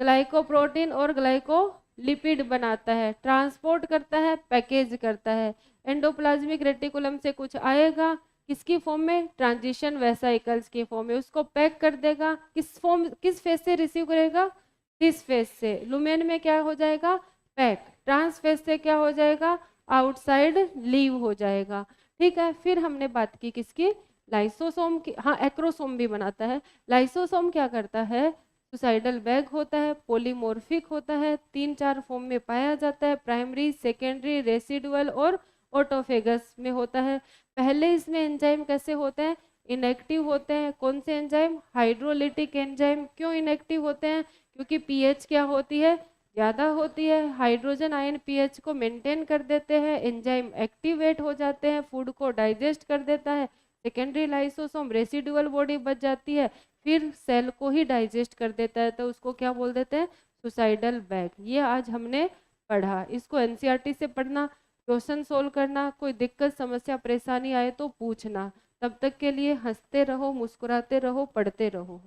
A: ग्लाइकोप्रोटीन और ग्लाइकोलिपिड बनाता है, ट्रांसपोर्ट करता है, पैकेज करता है। एंडोप्लाज्मिक रेटिकुलम से कुछ आएगा, किसकी फॉर्म में? ट्रांजिशन वेसाइकल्स की फॉर्म में। उसको पैक कर देगा। किस फॉर्म, किस फेज से रिसीव करेगा? दिस फेज से। लुमेन में क्या हो जाएगा? पैक। ट्रांस फेज से क्या हो जाएगा? आउटसाइड लीव हो जाएगा। ठीक है। फिर हमने बात की किसकी? लाइसोसोम की। हाँ, एक्रोसोम भी बनाता है। लाइसोसोम क्या करता है? सुसाइडल बैग होता है, पॉलीमॉर्फिक होता है, 3-4 फॉर्म में पाया जाता है। प्राइमरी, सेकेंडरी, रेसिडुअल और ऑटोफेगस में होता है। पहले इसमें एंजाइम कैसे होते हैं? इनएक्टिव होते हैं। कौन से एंजाइम? Hydrolytic enzyme. क्यों इनएक्टिव होते हैं? क्योंकि पीएच क्या होती है? ज़्यादा होती है। हाइड्रोजन आयन पीएच को मेंटेन कर देते हैं। एंजाइम एक्टिवेट हो जाते हैं, फूड को डाइजेस्ट कर देता है। सेकेंडरी लाइसोसोम, रेसिडुअल बॉडी बच जाती है, फिर सेल को ही डाइजेस्ट कर देता है। तो उसको क्या बोल देते हैं? Suicidal bag. ये आज हमने पढ़ा। इसको एनसीईआरटी से पढ़ना, क्वेश्चन सोल्व करना, कोई दिक्कत समस्या परेशानी आए तो पूछना। तब तक के लिए हंसते रहो, मुस्कुराते रहो, पढ़ते रहो।